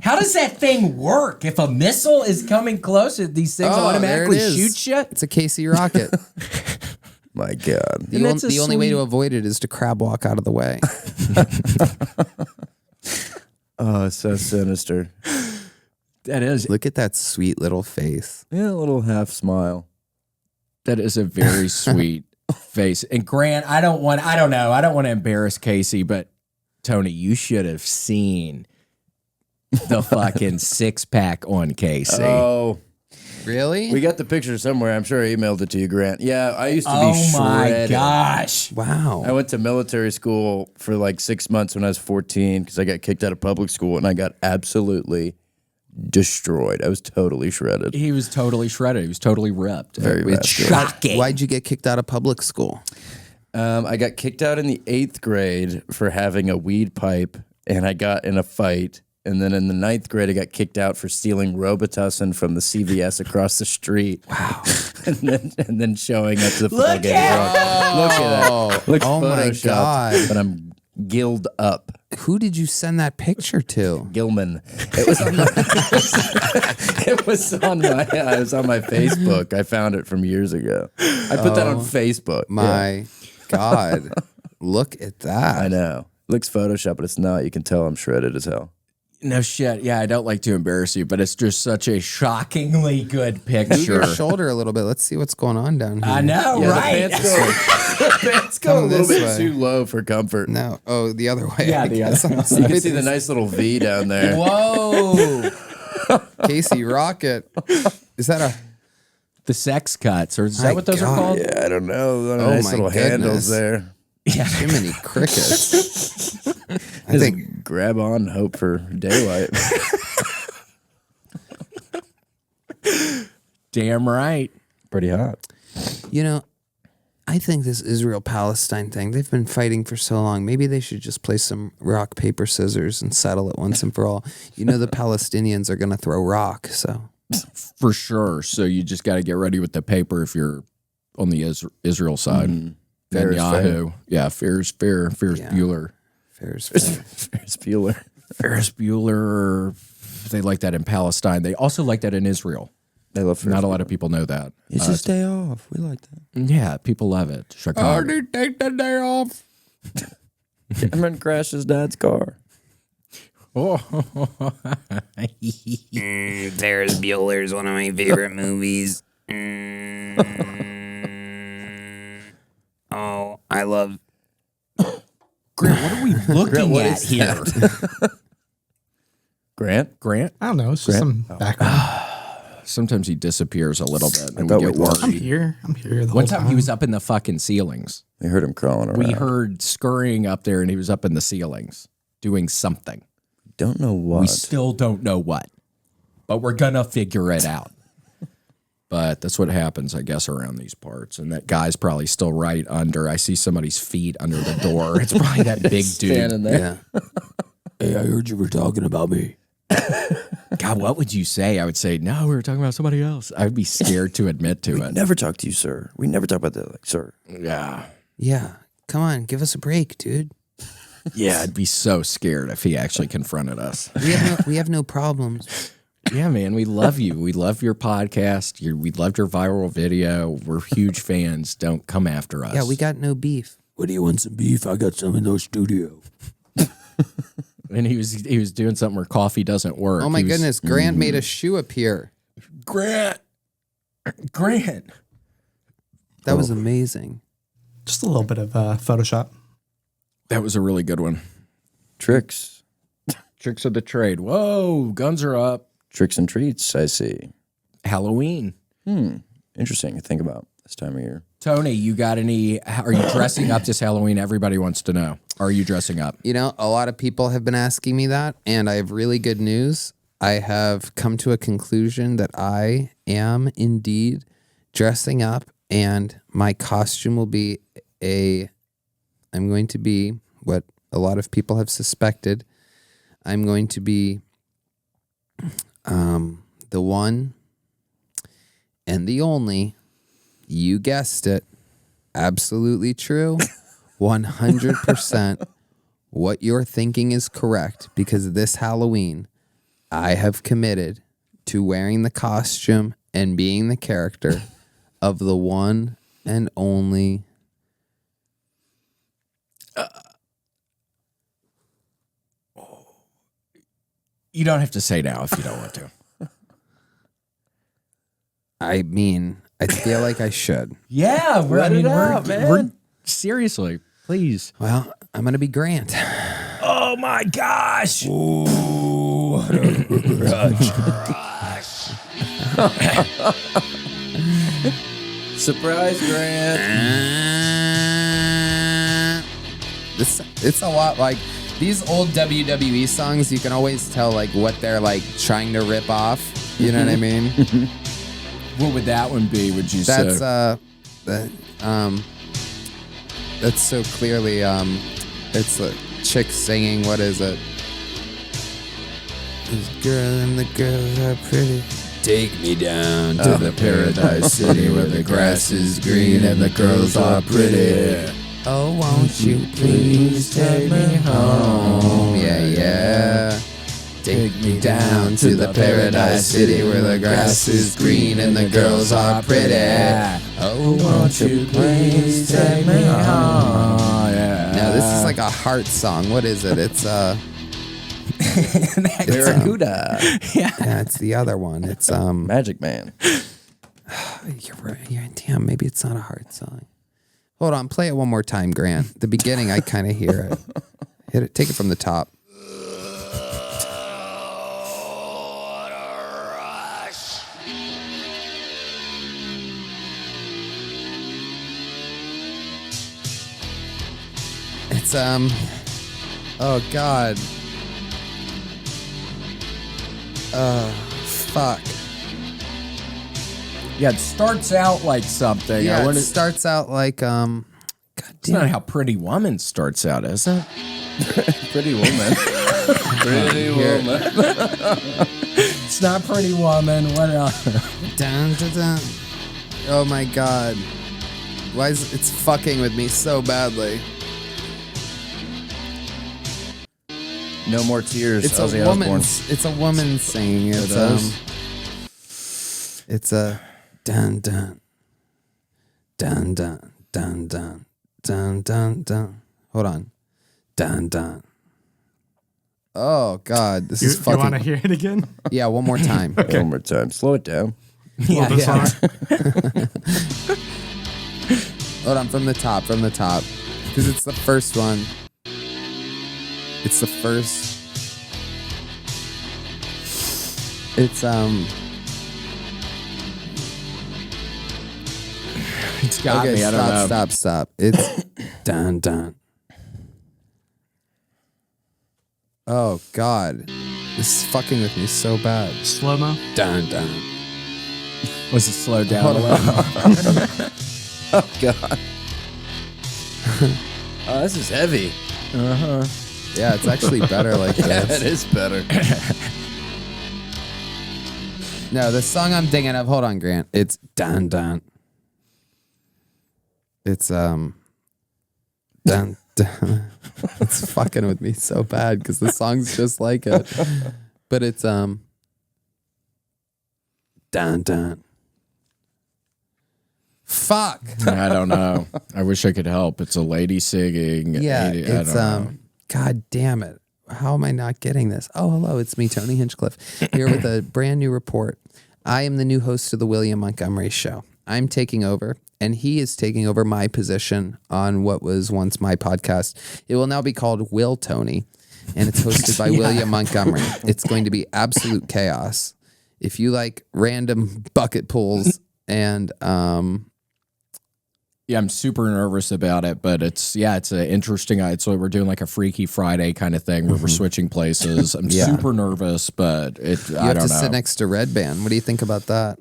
How does that thing work? If a missile is coming close, these things
Oh,
automatically
there it is.
shoot shit?
It's a Casey rocket.
My God.
And that's a
The only way to
sweet-
avoid it is to crab walk out of the way.
Oh, it's so sinister.
That is.
Look at that sweet little face.
Yeah, a little half smile.
That is a very sweet face. And Grant, I don't want to embarrass Casey, but Tony, you should have seen the fucking 6-pack on Casey.
Oh,
Really?
We got the picture somewhere. I'm sure I emailed it to you, Grant. Yeah, I used to be
Oh my
shredded.
gosh.
Wow.
I went to military school for like 6 months when I was 14 because I got kicked out of public school and I got absolutely destroyed. I was totally shredded.
He was totally shredded. He was totally ripped.
Very
It's
vascular.
shocking.
Why'd you get kicked out of public school?
I got kicked out in the 8th grade for having a weed pipe, and I got in a fight. And then in the 9th grade, I got kicked out for stealing Robitussin from the CVS across the street. Wow! and then showing up to the football game drunk. Look at that! Looks
Oh my
photoshopped,
God.
But I'm gilled up.
Who did you send that picture to?
Gilman. It was on my. It was on my Facebook. I found it from years ago. I put that on Facebook.
My God. Look at that.
I know. Looks Photoshop, but it's not. You can tell I'm shredded as hell.
No shit. Yeah, I don't like to embarrass you, but it's just such a shockingly good
Move
picture.
your shoulder a little bit. Let's see what's going on down here.
I know,
Yeah,
right?
the pants go a
Come
little
this
bit
way.
too low for comfort.
No. Oh, the other way.
Yeah,
I
the
guess.
other
I'm
You can see
sorry.
the nice little V down there.
Whoa.
Casey Rocket. Is that a...
The sex cuts, or is
My
that what those
God.
are called?
Yeah, I don't know. One of the
Oh
nice
my
little
goodness.
handles there.
Jiminy Crickets? I think...
Grab on, hope for daylight.
Damn right.
Pretty hot.
You know, I think this Israel-Palestine thing, they've been fighting for so long. Maybe they should just play some rock, paper, scissors and settle it once and for all. You know the Palestinians are going to throw rock, so...
For sure. So you just got to get ready with the paper if you're on the Israel side.
Fair is
Netanyahu. Yeah, fair's fair. Fair's
Yeah.
Bueller.
Fair's fair.
Ferris Bueller.
Ferris Bueller. They like that in Palestine. They also like that in Israel.
They love Ferris
Not a lot of people know that.
It's his day off. We like that.
Yeah, people love it. Chicago.
take the day off.
Cameron crashed his dad's car.
Oh.
Ferris Bueller is one of my favorite movies. Oh, I love.
Grant, what are we looking at here?
Grant?
Grant?
I don't know. It's just some background.
Sometimes he disappears a little bit. And
thought
we get
we lost
I'm
worried.
here. I'm here the
One
whole
time he was up in the fucking ceilings.
We heard him crawling around.
We heard scurrying up there and he was up in the ceilings doing something.
Don't know what.
We still don't know what, but we're going to figure it out. But that's what happens, I guess, around these parts. And that guy's probably still right under. I see somebody's feet under the door. It's probably that big dude.
Standing there.
Yeah.
Hey, I heard you were talking about me.
God, what would you say? I would say, no, we were talking about somebody else. I would be scared to admit to it.
Never talk to you, sir. We never talk about that, like, sir.
Yeah.
Yeah. Come on, give us a break, dude.
Yeah, I'd be so scared if he actually confronted us.
We have no problems.
Yeah, man, we love you. We love your podcast. We loved your viral video. We're huge fans. Don't come after us.
Yeah, we got no beef.
What do you want, some beef? I got some in the studio.
And he was doing something where coffee doesn't work.
Oh my
He was,
goodness, Grant made a shoe appear.
Grant.
That was amazing.
Just a little bit of Photoshop.
That was a really good one.
Tricks.
Tricks of the trade. Whoa, guns are up.
Tricks and treats, I see.
Halloween.
Interesting to think about this time of year.
Tony, you got any? Are you dressing up this Halloween? Everybody wants to know. Are you dressing up?
You know, a lot of people have been asking me that, and I have really good news. I have come to a conclusion that I am indeed dressing up, and my costume will be I'm going to be what a lot of people have suspected. I'm going to be the one and the only, you guessed it, absolutely true, 100% what you're thinking is correct, because this Halloween, I have committed to wearing the costume and being the character of the one and only.
You don't have to say now if you don't want to.
I mean, I feel like I should.
Yeah,
man.
we're seriously, please.
Well, I'm going to be Grant.
Oh my gosh!
Surprise, Grant.
It's a lot like these old WWE songs. You can always tell like what they're like trying to rip off. You know what I mean?
What would that one be? Would you
That's
say?
That's so clearly it's a chick singing. What is it? This girl and the girls are pretty.
Take me down to the paradise city where the grass is green and the girls are pretty.
Oh, won't you please take me home? Yeah, yeah. Take me down to the paradise city where the grass is green and the girls are pretty. Oh, won't you please take me home?
Yeah.
Now, this is like a heart song. What is it? It's
Barracuda.
yeah, it's the other one. It's
Magic Man.
You're right. Damn, maybe it's not a heart song. Hold on, play it one more time, Grant. The beginning, I kind of hear it. Hit it. Take it from the top. It's oh God. Fuck.
Yeah, it starts out like something.
Yeah, it starts out like God
It's not how Pretty Woman starts out, is it?
Pretty Woman. Pretty Woman.
It's not Pretty Woman. What else?
Dun, dun, dun. Oh my God. Why is it's fucking with me so badly?
No More Tears.
It's
Ozzy
a woman.
Osbourne.
It's a woman singing. It's a dun dun dun dun dun dun dun dun dun. Hold on. Dun dun. Oh God, this is
You
fucking.
want to hear it again?
Yeah, one more time.
One more time. Slow it down.
Yeah,
Hold on, from the top, because it's the first one. It's the first. It's
It's got
okay,
me. I don't know.
stop. It's dun dun. Oh God, this is fucking with me so bad.
Slow mo.
Dun dun.
Was it slowed down a
Hold
little?
Oh, God. Oh, this is heavy.
Yeah, it's actually better like
Yeah,
this.
it is better.
No, the song I'm thinking of. Hold on, Grant. It's dun dun. It's dun dun. It's fucking with me so bad because the song's just like it, but it's dun dun. Fuck.
I don't know. I wish I could help. It's a lady singing.
Yeah,
I
it's
don't know.
God damn it. How am I not getting this? Oh, hello, it's me, Tony Hinchcliffe, here with a brand new report. I am the new host of the William Montgomery Show. I'm taking over, and he is taking over my position on what was once my podcast. It will now be called Will Tony, and it's hosted by William Montgomery. It's going to be absolute chaos. If you like random bucket pulls and
Yeah, I'm super nervous about it, but it's an interesting. So we're doing like a Freaky Friday kind of thing where we're switching places. I'm super nervous, but
you
I
have
don't
to
know.
sit next to Red Band. What do you think about that?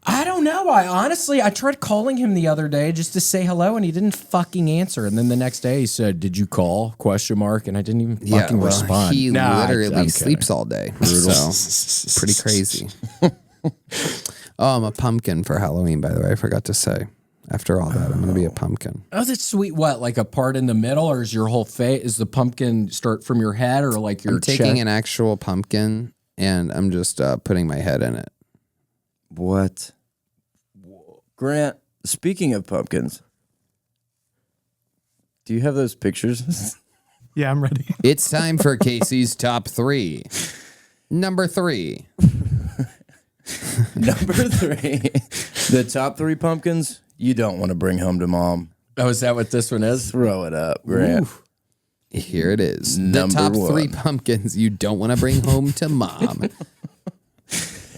I don't know. I tried calling him the other day just to say hello, and he didn't fucking answer. And then the next day he said, "Did you call?" ? And I didn't even fucking respond.
He
Nah,
literally
I'm
sleeps all day. So pretty crazy. Oh, I'm a pumpkin for Halloween, by the way. I forgot to say. After all that, I'm going to be a pumpkin.
Oh, that's sweet. What, like a part in the middle, or is your whole face? Is the pumpkin start from your head, or like your
I'm taking
chest?
an actual pumpkin, and I'm just putting my head in it.
What? Grant, speaking of pumpkins, do you have those pictures?
Yeah, I'm ready.
It's time for Casey's top 3. Number 3.
Number 3. The top 3 pumpkins you don't want to bring home to mom.
Oh, is that what this one is?
Throw it up, Grant.
Here it is.
Number
the top 3
1.
pumpkins you don't want to bring home to mom.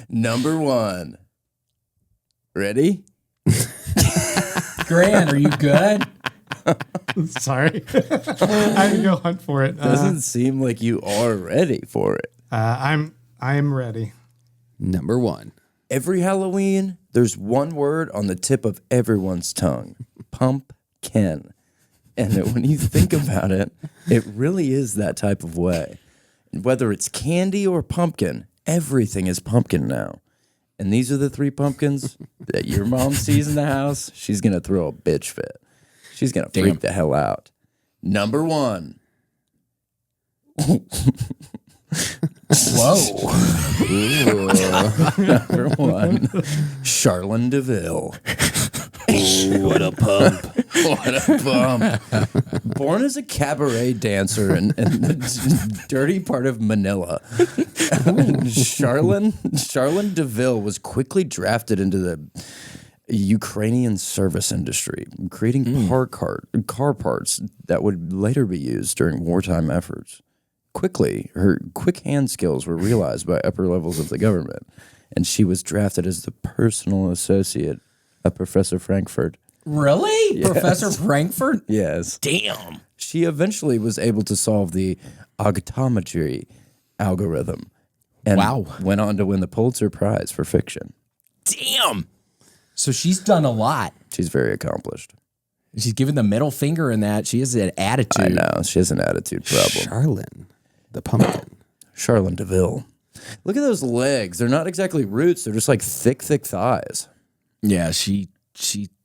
Number 1. Ready?
Grant, are you good?
Sorry. I can go hunt for it.
Doesn't seem like you are ready for it.
I am ready.
Number 1.
Every Halloween, there's one word on the tip of everyone's tongue. Pumpkin. And when you think about it, it really is that type of way. Whether it's candy or pumpkin, everything is pumpkin now. And these are the 3 pumpkins that your mom sees in the house. She's going to throw a bitch fit. She's going to freak the hell out. Number 1.
Whoa.
Number 1. Carlin DeVille.
What a pump.
What a bump. Born as a cabaret dancer in the dirty part of Manila, Carlin DeVille was quickly drafted into the Ukrainian service industry, creating car parts that would later be used during wartime efforts. Quickly, her quick hand skills were realized by upper levels of the government, and she was drafted as the personal associate of Professor Frankfurt.
Really?
Yes.
Professor Frankfurt?
Yes.
Damn.
She eventually was able to solve the optometry algorithm and went on to win the Pulitzer Prize for fiction.
Damn. So she's done a lot.
She's very accomplished.
She's given the middle finger in that. She has an attitude.
I know. She has an attitude problem.
Charlin, the pumpkin.
Carlin DeVille. Look at those legs. They're not exactly roots. They're just like thick thighs.
Yeah, she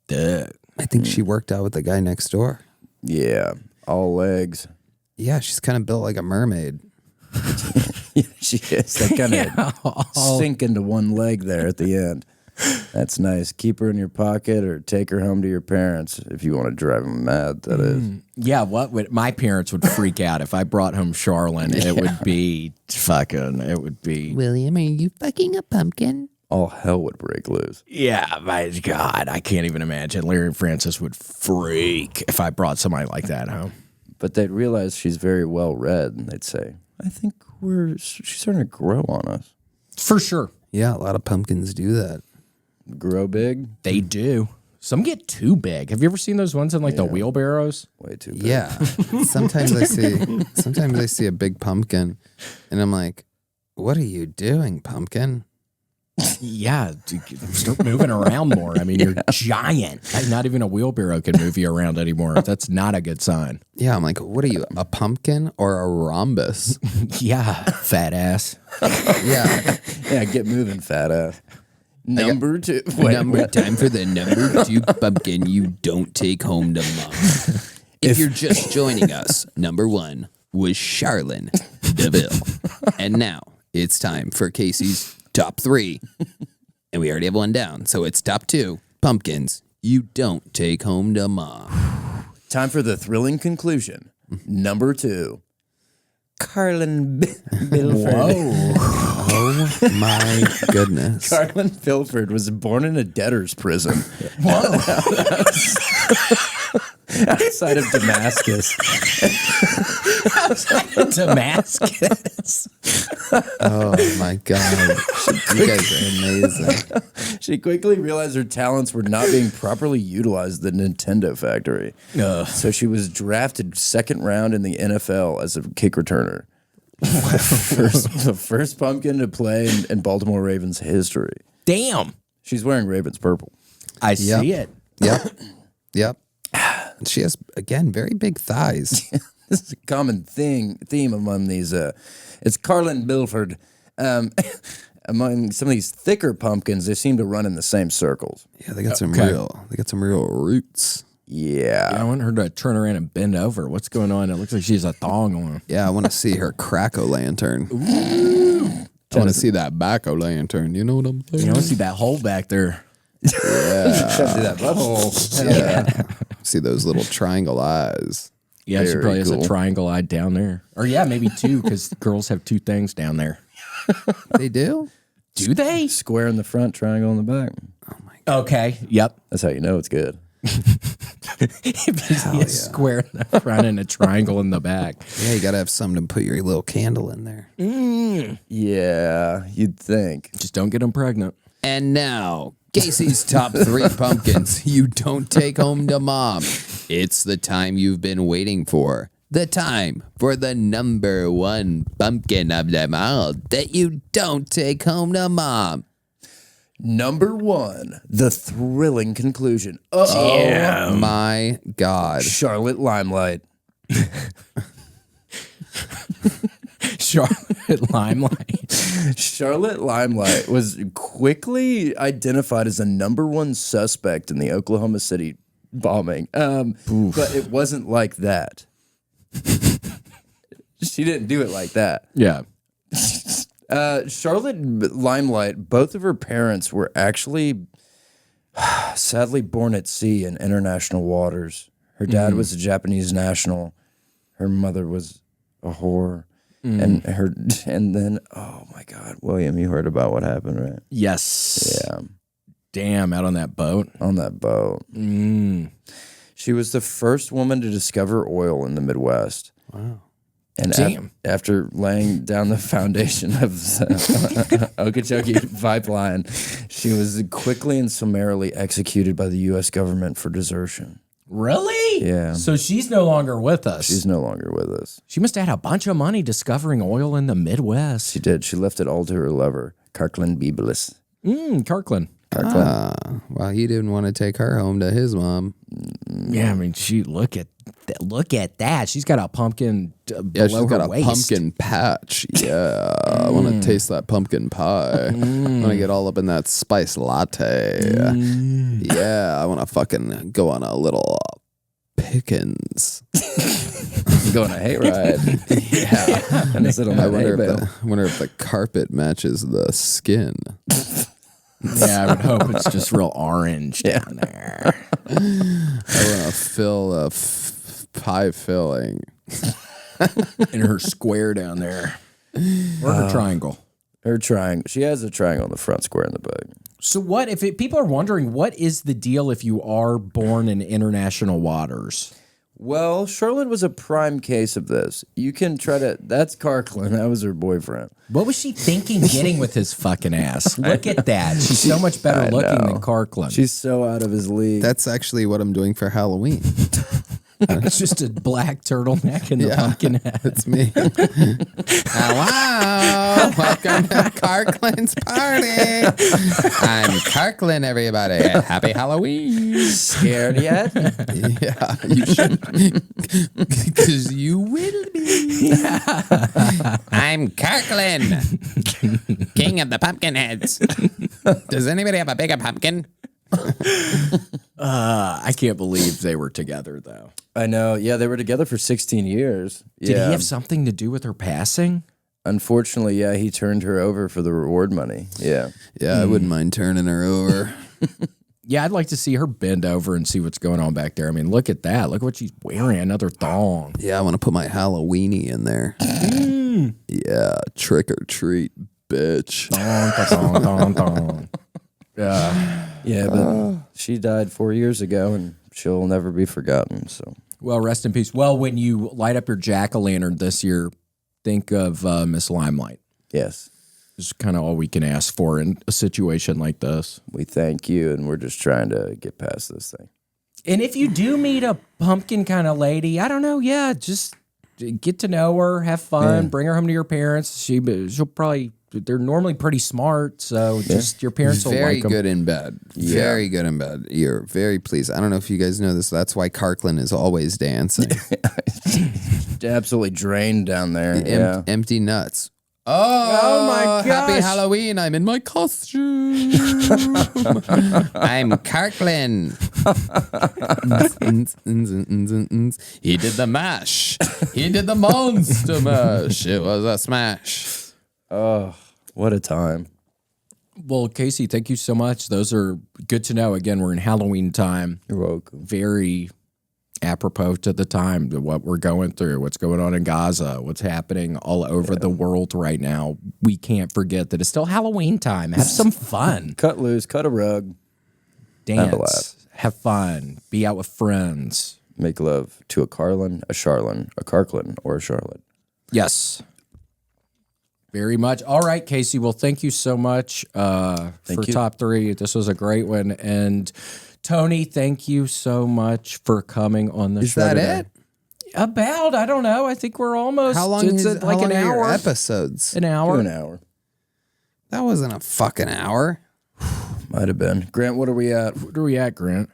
I think she worked out with the guy next door.
Yeah. All legs.
Yeah, she's kind of built like a mermaid.
Yeah, she is. They kind of sink into one leg there at the end. That's nice. Keep her in your pocket or take her home to your parents if you want to drive them mad, that is.
Yeah, my parents would freak out if I brought home Charlene. It would be
William, are you fucking a pumpkin?
All hell would break loose.
Yeah, my God, I can't even imagine. Larry and Francis would freak if I brought somebody like that home.
But they'd realize she's very well read, and they'd say, I think she's starting to grow on us.
For sure.
Yeah, a lot of pumpkins do that.
Grow big?
They do. Some get too big. Have you ever seen those ones in like the wheelbarrows?
Way too big.
Yeah. Sometimes I see a big pumpkin and I'm like, what are you doing, pumpkin?
Yeah, start moving around more. I mean, you're giant. Not even a wheelbarrow can move you around anymore. That's not a good sign.
Yeah, I'm like, what are you, a pumpkin or a rhombus?
Yeah, fat ass.
Yeah.
Yeah, get moving, fat ass. Number 2.
Time for the number 2 pumpkin you don't take home to mom. If you're just joining us, number 1 was Carlin DeVille. And now it's time for Casey's top 3. And we already have one down. So it's top 2 pumpkins you don't take home to mom.
Time for the thrilling conclusion. Number 2. Carlin Bilford.
Oh my goodness.
Carlin Bilford was born in a debtor's prison. Outside of Damascus.
Damascus.
Oh my God. You guys are amazing.
She quickly realized her talents were not being properly utilized at the Nintendo factory. So she was drafted second round in the NFL as a kick returner. The first pumpkin to play in Baltimore Ravens history.
Damn.
She's wearing Ravens purple.
I see it.
Yep. She has, again, very big thighs.
This is a common theme among these. It's Carlin Bilford. Among some of these thicker pumpkins, they seem to run in the same circles.
Yeah, they got some real roots.
Yeah.
I want her to turn around and bend over. What's going on? It looks like she has a thong on.
Yeah, I want to see her crack-o'-lantern. I want to see that back-o'-lantern. You know what I'm saying?
You want to see that hole back there?
See that butthole.
Yeah. See those little triangle eyes.
Yeah, she
Very
probably has
cool.
a triangle eye down there. Or yeah, maybe 2, because girls have 2 things down there.
They do?
Do they?
Square in the front, triangle in the back.
Okay. Yep.
That's how you know it's good.
If you see a square in the front and a triangle in the back.
Yeah, you got to have something to put your little candle in there.
Yeah, you'd think.
Just don't get them pregnant.
And now,
Casey's top 3 pumpkins you don't take home to mom. It's the time you've been waiting for. The time for the number 1 pumpkin of them all that you don't take home to mom.
Number 1, the thrilling conclusion.
Oh my God.
Charlotte Limelight.
Charlotte Limelight.
Charlotte Limelight was quickly identified as the number 1 suspect in the Oklahoma City bombing. But it wasn't like that. She didn't do it like that.
Yeah.
Charlotte Limelight, both of her parents were actually sadly born at sea in international waters. Her dad was a Japanese national. Her mother was a whore. And then, oh my God, William, you heard about what happened, right?
Yes.
Yeah.
Damn, out on that boat.
On that boat. She was the first woman to discover oil in the Midwest. Wow. And after laying down the foundation of the Okeechobee pipeline, she was quickly and summarily executed by the U.S. government for desertion.
Really?
Yeah.
So she's no longer with us.
She's no longer with us.
She must have had a bunch of money discovering oil in the Midwest.
She did. She left it all to her lover, Carlin Bilford.
Carlin.
Well, he didn't want to take her home to his mom.
Yeah, I mean, look at that. She's got a pumpkin
Yeah, she's
below
got
her
a
waist.
pumpkin patch. Yeah, I want to taste that pumpkin pie. I want to get all up in that spice latte. Yeah, I want to fucking go on a little Pickens.
Go on a hayride. Yeah. And sit on
I
that
wonder if the carpet matches the skin.
Yeah, I would hope it's just real orange down there.
I want to fill a pie filling.
In her square down there. Or her triangle.
Her triangle. She has a triangle in the front, square in the back.
So what, people are wondering, what is the deal if you are born in international waters?
Well, Charlotte was a prime case of this. You can try to... That's Carlin. That was her boyfriend.
What was she thinking getting with his fucking ass? Look at that. She's so much better looking than Carlin.
She's so out of his league.
That's actually what I'm doing for Halloween.
It's just a black turtleneck and the pumpkin hat.
It's me. Hello. Welcome to Carlin's party. I'm Carlin, everybody. Happy Halloween.
Scared yet?
Yeah, you should. Because you will be.
I'm Carlin, king of the pumpkin heads. Does anybody have a bigger pumpkin?
I can't believe they were together, though.
I know. Yeah, they were together for 16 years.
Did he have something to do with her passing?
Unfortunately, yeah, he turned her over for the reward money. Yeah.
Yeah, I wouldn't mind turning her over.
Yeah, I'd like to see her bend over and see what's going on back there. I mean, look at that. Look what she's wearing. Another thong.
Yeah, I want to put my Halloweeny in there. Yeah, trick or treat, bitch.
Thong, thong, thong, thong.
Yeah, but she died 4 years ago, and she'll never be forgotten. So,
Well, rest in peace. Well, when you light up your jack-o'-lantern this year, think of Miss Limelight.
yes,
It's kind of all we can ask for in a situation like this.
we thank you, and we're just trying to get past this thing.
And if you do meet a pumpkin kind of lady, I don't know, yeah, just get to know her, have fun, bring her home to your parents. She'll probably... They're normally pretty smart, so just your parents will
Very
like them.
good in bed. Very good in bed. You're very pleased. I don't know if you guys know this. That's why Carlin is always dancing.
Absolutely drained down there.
Empty nuts. Oh
my
Happy
gosh.
Halloween. I'm in my costume.
I'm Carlin.
He did the mash. He did the monster mash. It was a smash.
Oh, what a time.
Well, Casey, thank you so much. Those are good to know. Again, we're in Halloween time.
You're welcome.
Very apropos to the time, to what we're going through, what's going on in Gaza, what's happening all over the world right now. We can't forget that it's still Halloween time. Have some fun.
Cut loose, cut a rug,
Dance. Have fun. Be out with friends.
make love to a Carlin, a Charlin, a Carlin, or a Charlotte.
Yes. very much. All right, Casey. Well, thank you so much for
you.
top 3. This was a great one. And Tony, thank you so much for coming on the show.
Is that
today.
it?
About, I don't know. I think we're almost.
How long
it's
is
like
how long
an
are your
hour.
episodes?
An hour.
An hour.
That wasn't a fucking hour.
Might have been. Grant, what are we at?
Where are we at, Grant?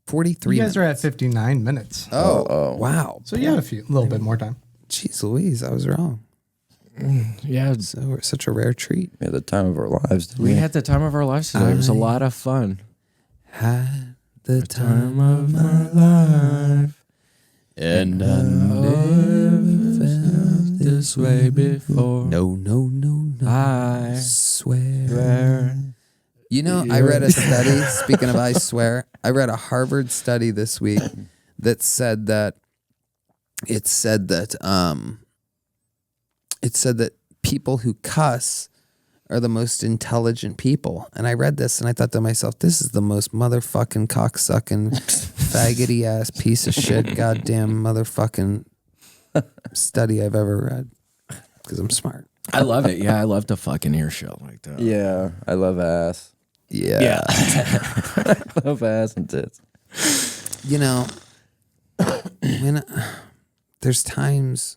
43
You guys are
minutes.
at 59 minutes.
Oh, wow.
So you have a little bit more time.
Jeez Louise, I was wrong.
Yeah,
So we're such a rare treat.
Yeah, the time of our lives. didn't
we had the time of our lives today. It was a lot of fun.
Had the time
of my life,
and
I never felt this way before.
no.
I
Swear. You know, I read a study, speaking of I swear, I read a Harvard study this week that said that it said that people who cuss are the most intelligent people. And I read this and I thought to myself, this is the most motherfucking cocksucking faggoty ass piece of shit goddamn motherfucking study I've ever read. Because I'm smart.
I love it. Yeah, I love to fucking hear shit like that.
Yeah, I love ass.
Yeah.
I love ass and tits.
You know, when there's times,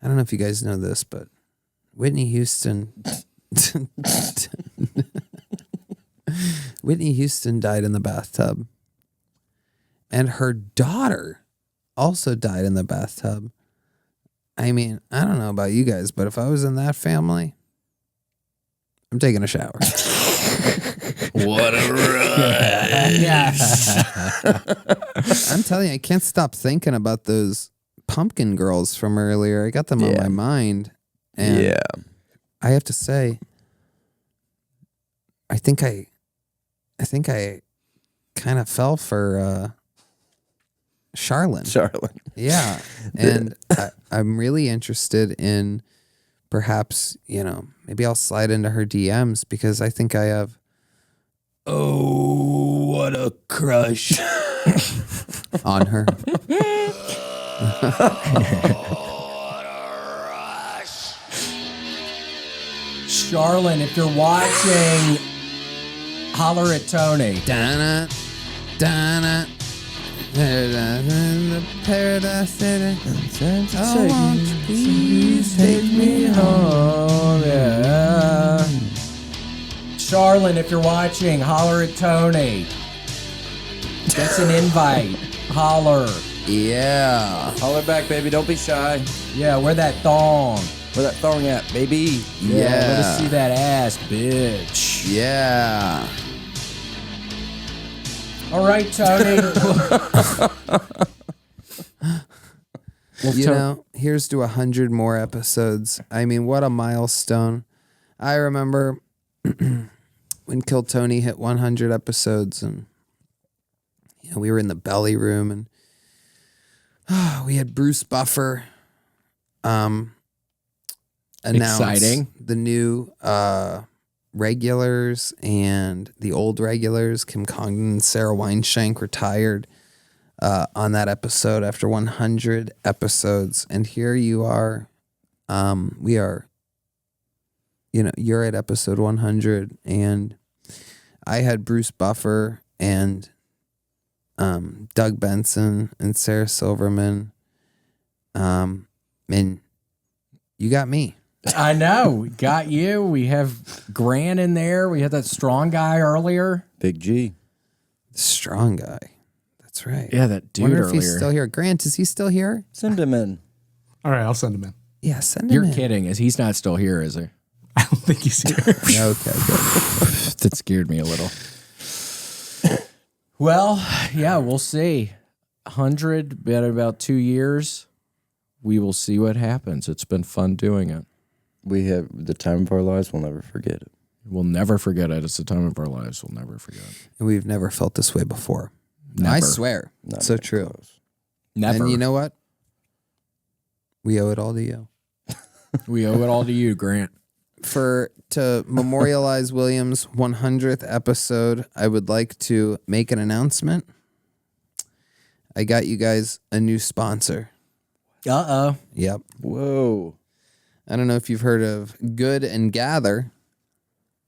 I don't know if you guys know this, but Whitney Houston died in the bathtub. And her daughter also died in the bathtub. I mean, I don't know about you guys, but if I was in that family, I'm taking a shower.
What a ride.
I'm telling you, I can't stop thinking about those pumpkin girls from earlier. I got them on my mind. And
Yeah.
I have to say, I think I kind of fell for Charlene.
Charlotte.
Yeah. And I'm really interested in perhaps, maybe I'll slide into her DMs because I think I have.
Oh, what a crush.
On her.
Charlene, if you're watching, holler at Tony.
Donna, Donna. Paradise City. Oh, won't you please take me home?
Yeah. Charlene, if you're watching, holler at Tony. That's an invite. Holler.
Yeah.
Holler back, baby. Don't be shy.
Yeah, wear that thong.
Where that thong at, baby?
Yeah. Let us see that ass, bitch.
Yeah.
All right, Tony.
Here's to 100 more episodes. I mean, what a milestone. I remember when Kill Tony hit 100 episodes and we were in the belly room and we had Bruce Buffer announce
Exciting.
the new regulars and the old regulars. Kim Congdon and Sarah Weinshank retired on that episode after 100 episodes. And here you are. We are, you're at episode 100 and I had Bruce Buffer and Doug Benson and Sarah Silverman. And you got me.
I know. We got you. We have Grant in there. We had that strong guy earlier.
Big G.
Strong guy. That's right.
Yeah, that dude
Wonder if
earlier.
he's still here. Grant, is he still here?
Send him in.
All right, I'll send him in.
Yeah, send him
You're
in.
kidding. He's not still here, is he?
I don't think he's here.
Yeah, okay, good.
That scared me a little. Well, yeah, we'll see. 100, been about 2 years. We will see what happens. It's been fun doing it.
We have the time of our lives. We'll never forget it.
We'll never forget it. It's the time of our lives. We'll never forget.
And we've never felt this way before.
Never.
I swear.
Not
So
even
true.
close.
Never.
And you know what? We owe it all to you.
We owe it all to you, Grant.
To memorialize William's 100th episode, I would like to make an announcement. I got you guys a new sponsor.
Uh-oh.
Yep.
Whoa.
I don't know if you've heard of Good and Gather,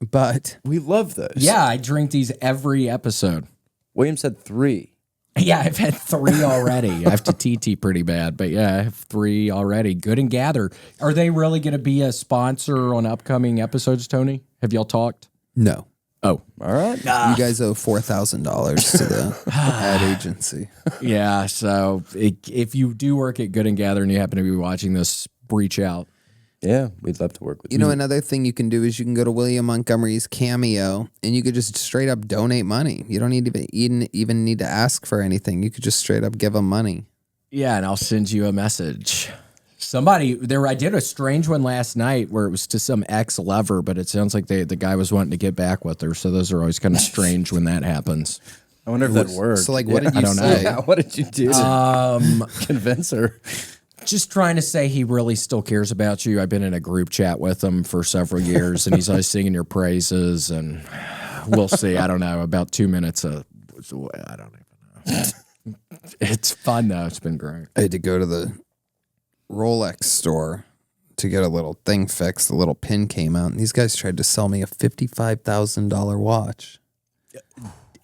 but
We love those.
Yeah, I drink these every episode.
William said 3.
Yeah, I've had 3 already. I have to TT pretty bad, but yeah, I have 3 already. Good and Gather. Are they really going to be a sponsor on upcoming episodes, Tony? Have y'all talked?
no.
Oh,
All right.
You guys owe $4,000 to the ad agency.
yeah. So if you do work at Good and Gather and you happen to be watching this, reach out.
Yeah, we'd love to work with
You know, another thing you can do is you can go to William Montgomery's Cameo and you could just straight up donate money. You don't need to even need to ask for anything. You could just straight up give them money.
Yeah, and I'll send you a message. I did a strange one last night where it was to some ex-lover, but it sounds like the guy was wanting to get back with her. So those are always kind of strange when that happens.
I wonder if that worked.
So, like, what did you
I don't
say?
know.
What did you do to convince her?
Just trying to say he really still cares about you. I've been in a group chat with him for several years, and he's always singing your praises. And we'll see. I don't know. About 2 minutes. I don't even know. It's fun though. It's been great.
I had to go to the Rolex store to get a little thing fixed. The little pin came out, and these guys tried to sell me a $55,000 watch.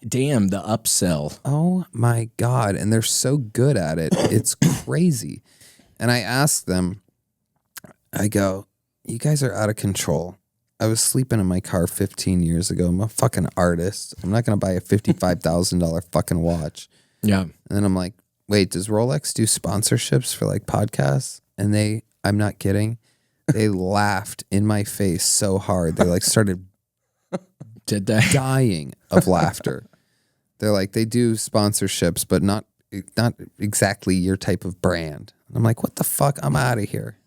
Damn, the upsell.
Oh my God. And they're so good at it. It's crazy. And I asked them, I go, you guys are out of control. I was sleeping in my car 15 years ago. I'm a fucking artist. I'm not going to buy a $55,000 fucking watch.
Yeah.
And then I'm like, wait, does Rolex do sponsorships for like podcasts? And I'm not kidding. They laughed in my face so hard. They like started
Did they?
dying of laughter. They're like, they do sponsorships, but not exactly your type of brand. And I'm like, what the fuck? I'm out of here.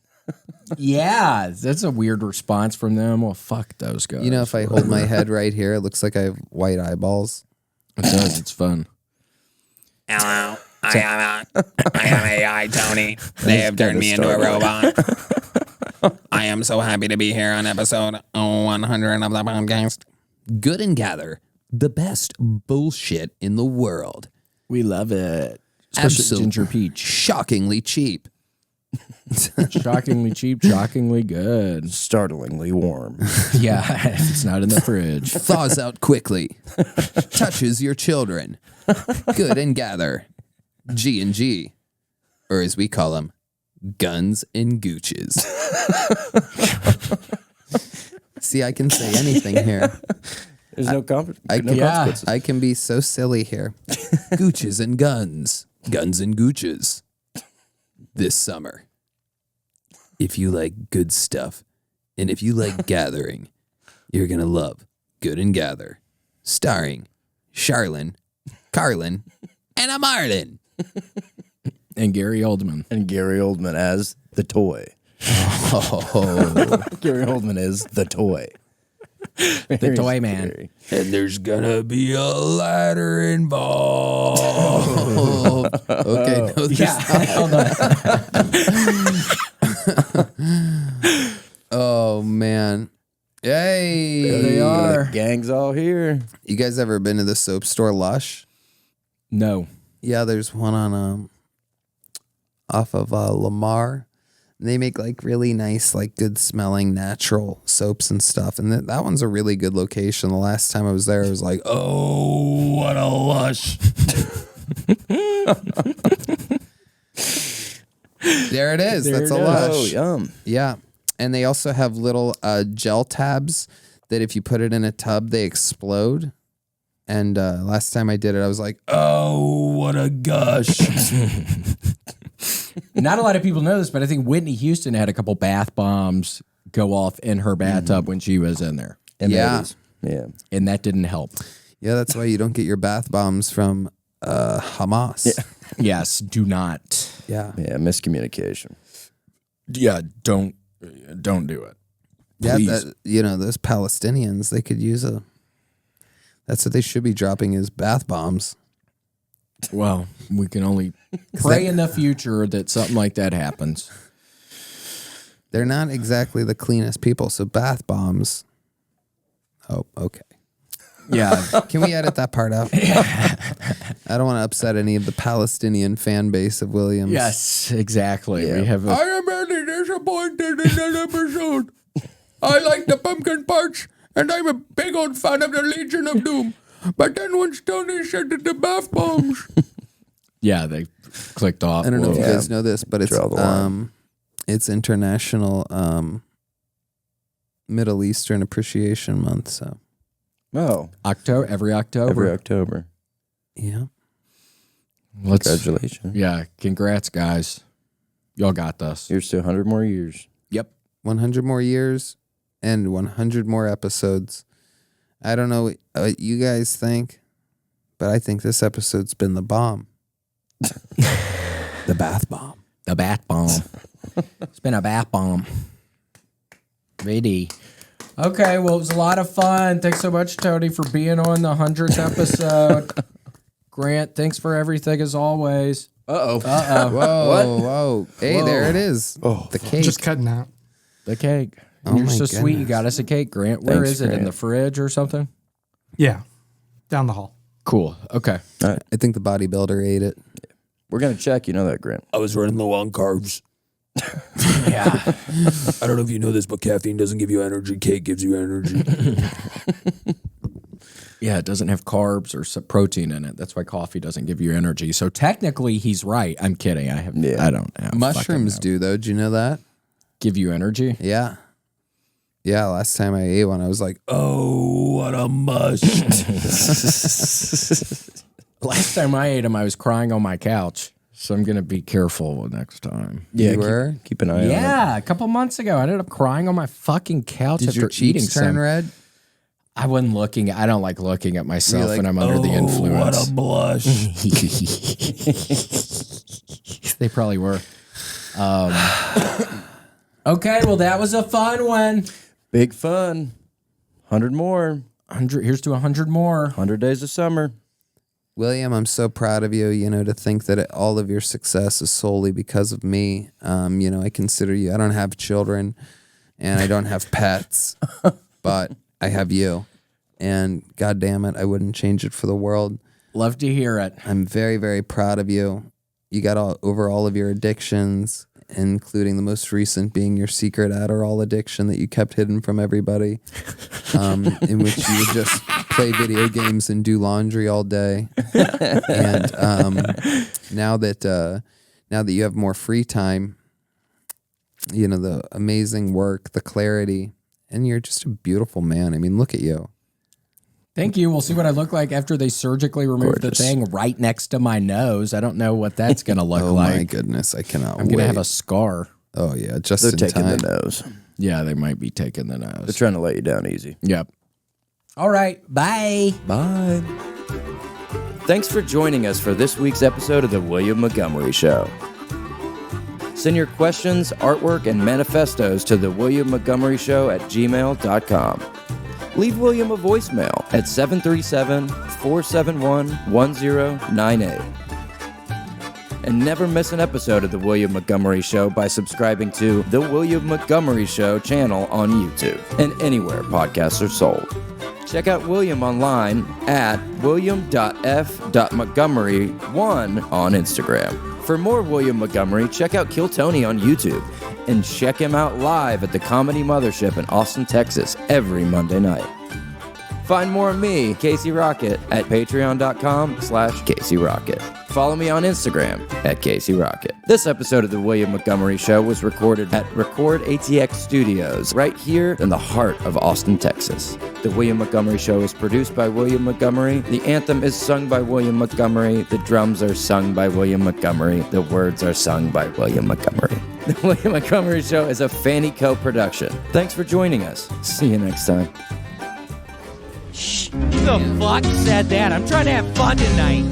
Yeah, that's a weird response from them. Well, fuck those guys.
You know, if I hold my head right here, it looks like I have white eyeballs.
It does. It's fun.
Hello, I am AI Tony. They have turned me into a robot. I am so happy to be here on episode 100 of the podcast.
Good and Gather, the best bullshit in the world.
We love it. Especially Ginger Peach.
Shockingly cheap.
Shockingly cheap, shockingly good.
Startlingly warm.
Yeah, it's not in the fridge.
Thaws out quickly. Touches your children. Good and Gather. G&G. Or as we call them, Guns and Gooches. See, I can say anything here.
There's no consequences.
I can be so silly here. Gooches and guns. Guns and Gooches. This summer. If you like good stuff, and if you like gathering, you're going to love Good and Gather. Starring Charlin, Carlin, and a Marlin.
And Gary Oldman.
And Gary Oldman as the toy.
Oh.
Gary Oldman is the toy.
The toy man.
Scary.
And there's going to be a ladder involved. Okay, no, there's
Yeah, hold on.
Oh, man. Hey.
There they are.
The gang's all here.
You guys ever been to the soap store Lush?
No.
Yeah, there's one on off of Lamar. They make like really nice, like good smelling natural soaps and stuff. And that one's a really good location. The last time I was there, I was like, oh, what a Lush. There it is. That's a Lush.
Oh, yum.
Yeah. And they also have little gel tabs that if you put it in a tub, they explode. And last time I did it, I was like, oh, what a gush.
Not a lot of people know this, but I think Whitney Houston had a couple bath bombs go off in her bathtub when she was in there.
And
Yeah.
there it is. Yeah.
And that didn't help.
Yeah, that's why you don't get your bath bombs from Hamas.
Yes, do not.
Yeah.
Yeah, miscommunication.
Yeah, don't do it.
Yeah,
Please.
those Palestinians, they could use that's what they should be dropping is bath bombs.
Well, we can only pray in the future that something like that happens.
They're not exactly the cleanest people, so bath bombs. Oh, okay.
Yeah.
Can we edit that part out? I don't want to upset any of the Palestinian fan base of Williams.
Yes, exactly. We have
I am ready to
disappointed in that episode. I like the pumpkin parts, and I'm a big old fan of the Legion of Doom. But then when Tony said that the bath bombs...
Yeah, they clicked off.
I don't know if you
Yeah.
guys know this, but
Draw the line.
it's International Middle Eastern Appreciation Month. So
Oh,
Every October.
every October.
yeah,
Congratulations.
Yeah, congrats, guys. Y'all got this.
Here's to 100 more years.
Yep.
100 more years and 100 more episodes. I don't know what you guys think, but I think this episode's been the bomb. The bath bomb.
The bat bomb. It's been a bat bomb. Ready. Okay, well, it was a lot of fun. Thanks so much, Tony, for being on the 100th episode. Grant, thanks for everything as always.
Uh-oh.
Whoa. Hey, there it is. Oh, the cake.
Just cutting out.
The cake.
Oh
You're
my
so sweet. You
goodness.
got us a cake, Grant. Where
Thanks,
is it? In
Grant.
the fridge or something?
Yeah. Down the hall.
Cool. Okay.
I think the bodybuilder ate it.
We're going to check. You know that, Grant.
I was running low on carbs.
Yeah.
I don't know if you know this, but caffeine doesn't give you energy. Cake gives you energy.
Yeah, it doesn't have carbs or protein in it. That's why coffee doesn't give you energy. So technically, he's right. I'm kidding. I don't have
Mushrooms do, though. Do you know that?
give you energy.
Yeah. Yeah, last time I ate one, I was like,
Oh, what a mush.
Last time I ate them, I was crying on my couch. So I'm going to be careful next time.
Yeah,
you were?
Keep an eye on it.
Yeah, a couple months ago, I ended up crying on my fucking couch
Did
after
your
eating
cheeks turn
some.
red?
I wasn't looking. I don't like looking at myself
You're like,
when I'm under the influence.
What a blush.
They probably were. Okay, well, that was a fun one.
Big fun. 100 more.
100. Here's to 100 more.
100 days of summer.
William, I'm so proud of you, to think that all of your success is solely because of me. I consider you, I don't have children and I don't have pets, but I have you. And God damn it, I wouldn't change it for the world.
Love to hear it.
I'm very, very proud of you. You got over all of your addictions, including the most recent being your secret Adderall addiction that you kept hidden from everybody, in which you would just play video games and do laundry all day. And now that you have more free time, the amazing work, the clarity, and you're just a beautiful man. I mean, look at you.
Thank you. We'll see what I look like after they surgically remove the
Gorgeous.
thing right next to my nose. I don't know what that's going to look
Oh
like.
my goodness, I cannot
I'm
wait.
going to have a scar.
Oh yeah, just
They're
in
taking
time.
the nose.
Yeah, they might be taking the
They're
nose.
trying to let you down easy.
Yep. All right. Bye.
Bye. Thanks for joining us for this week's episode of The William Montgomery Show. Send your questions, artwork, and manifestos to thewilliammontgomeryshow@gmail.com. Leave William a voicemail at 737-471-1098. And never miss an episode of The William Montgomery Show by subscribing to The William Montgomery Show channel on YouTube and anywhere podcasts are sold. Check out William online at william.f.montgomery1 on Instagram. For more William Montgomery, check out Kill Tony on YouTube and check him out live at the Comedy Mothership in Austin, Texas every Monday night. Find more of me, Casey Rocket, at patreon.com/Casey Rocket. Follow me on Instagram at Casey Rocket. This episode of The William Montgomery Show was recorded at Record ATX Studios, right here in the heart of Austin, Texas. The William Montgomery Show is produced by William Montgomery. The anthem is sung by William Montgomery. The drums are sung by William Montgomery. The words are sung by William Montgomery. The William Montgomery Show is a Fanny Co. production. Thanks for joining us. See you next time.
Who the fuck said that? I'm trying to have fun tonight.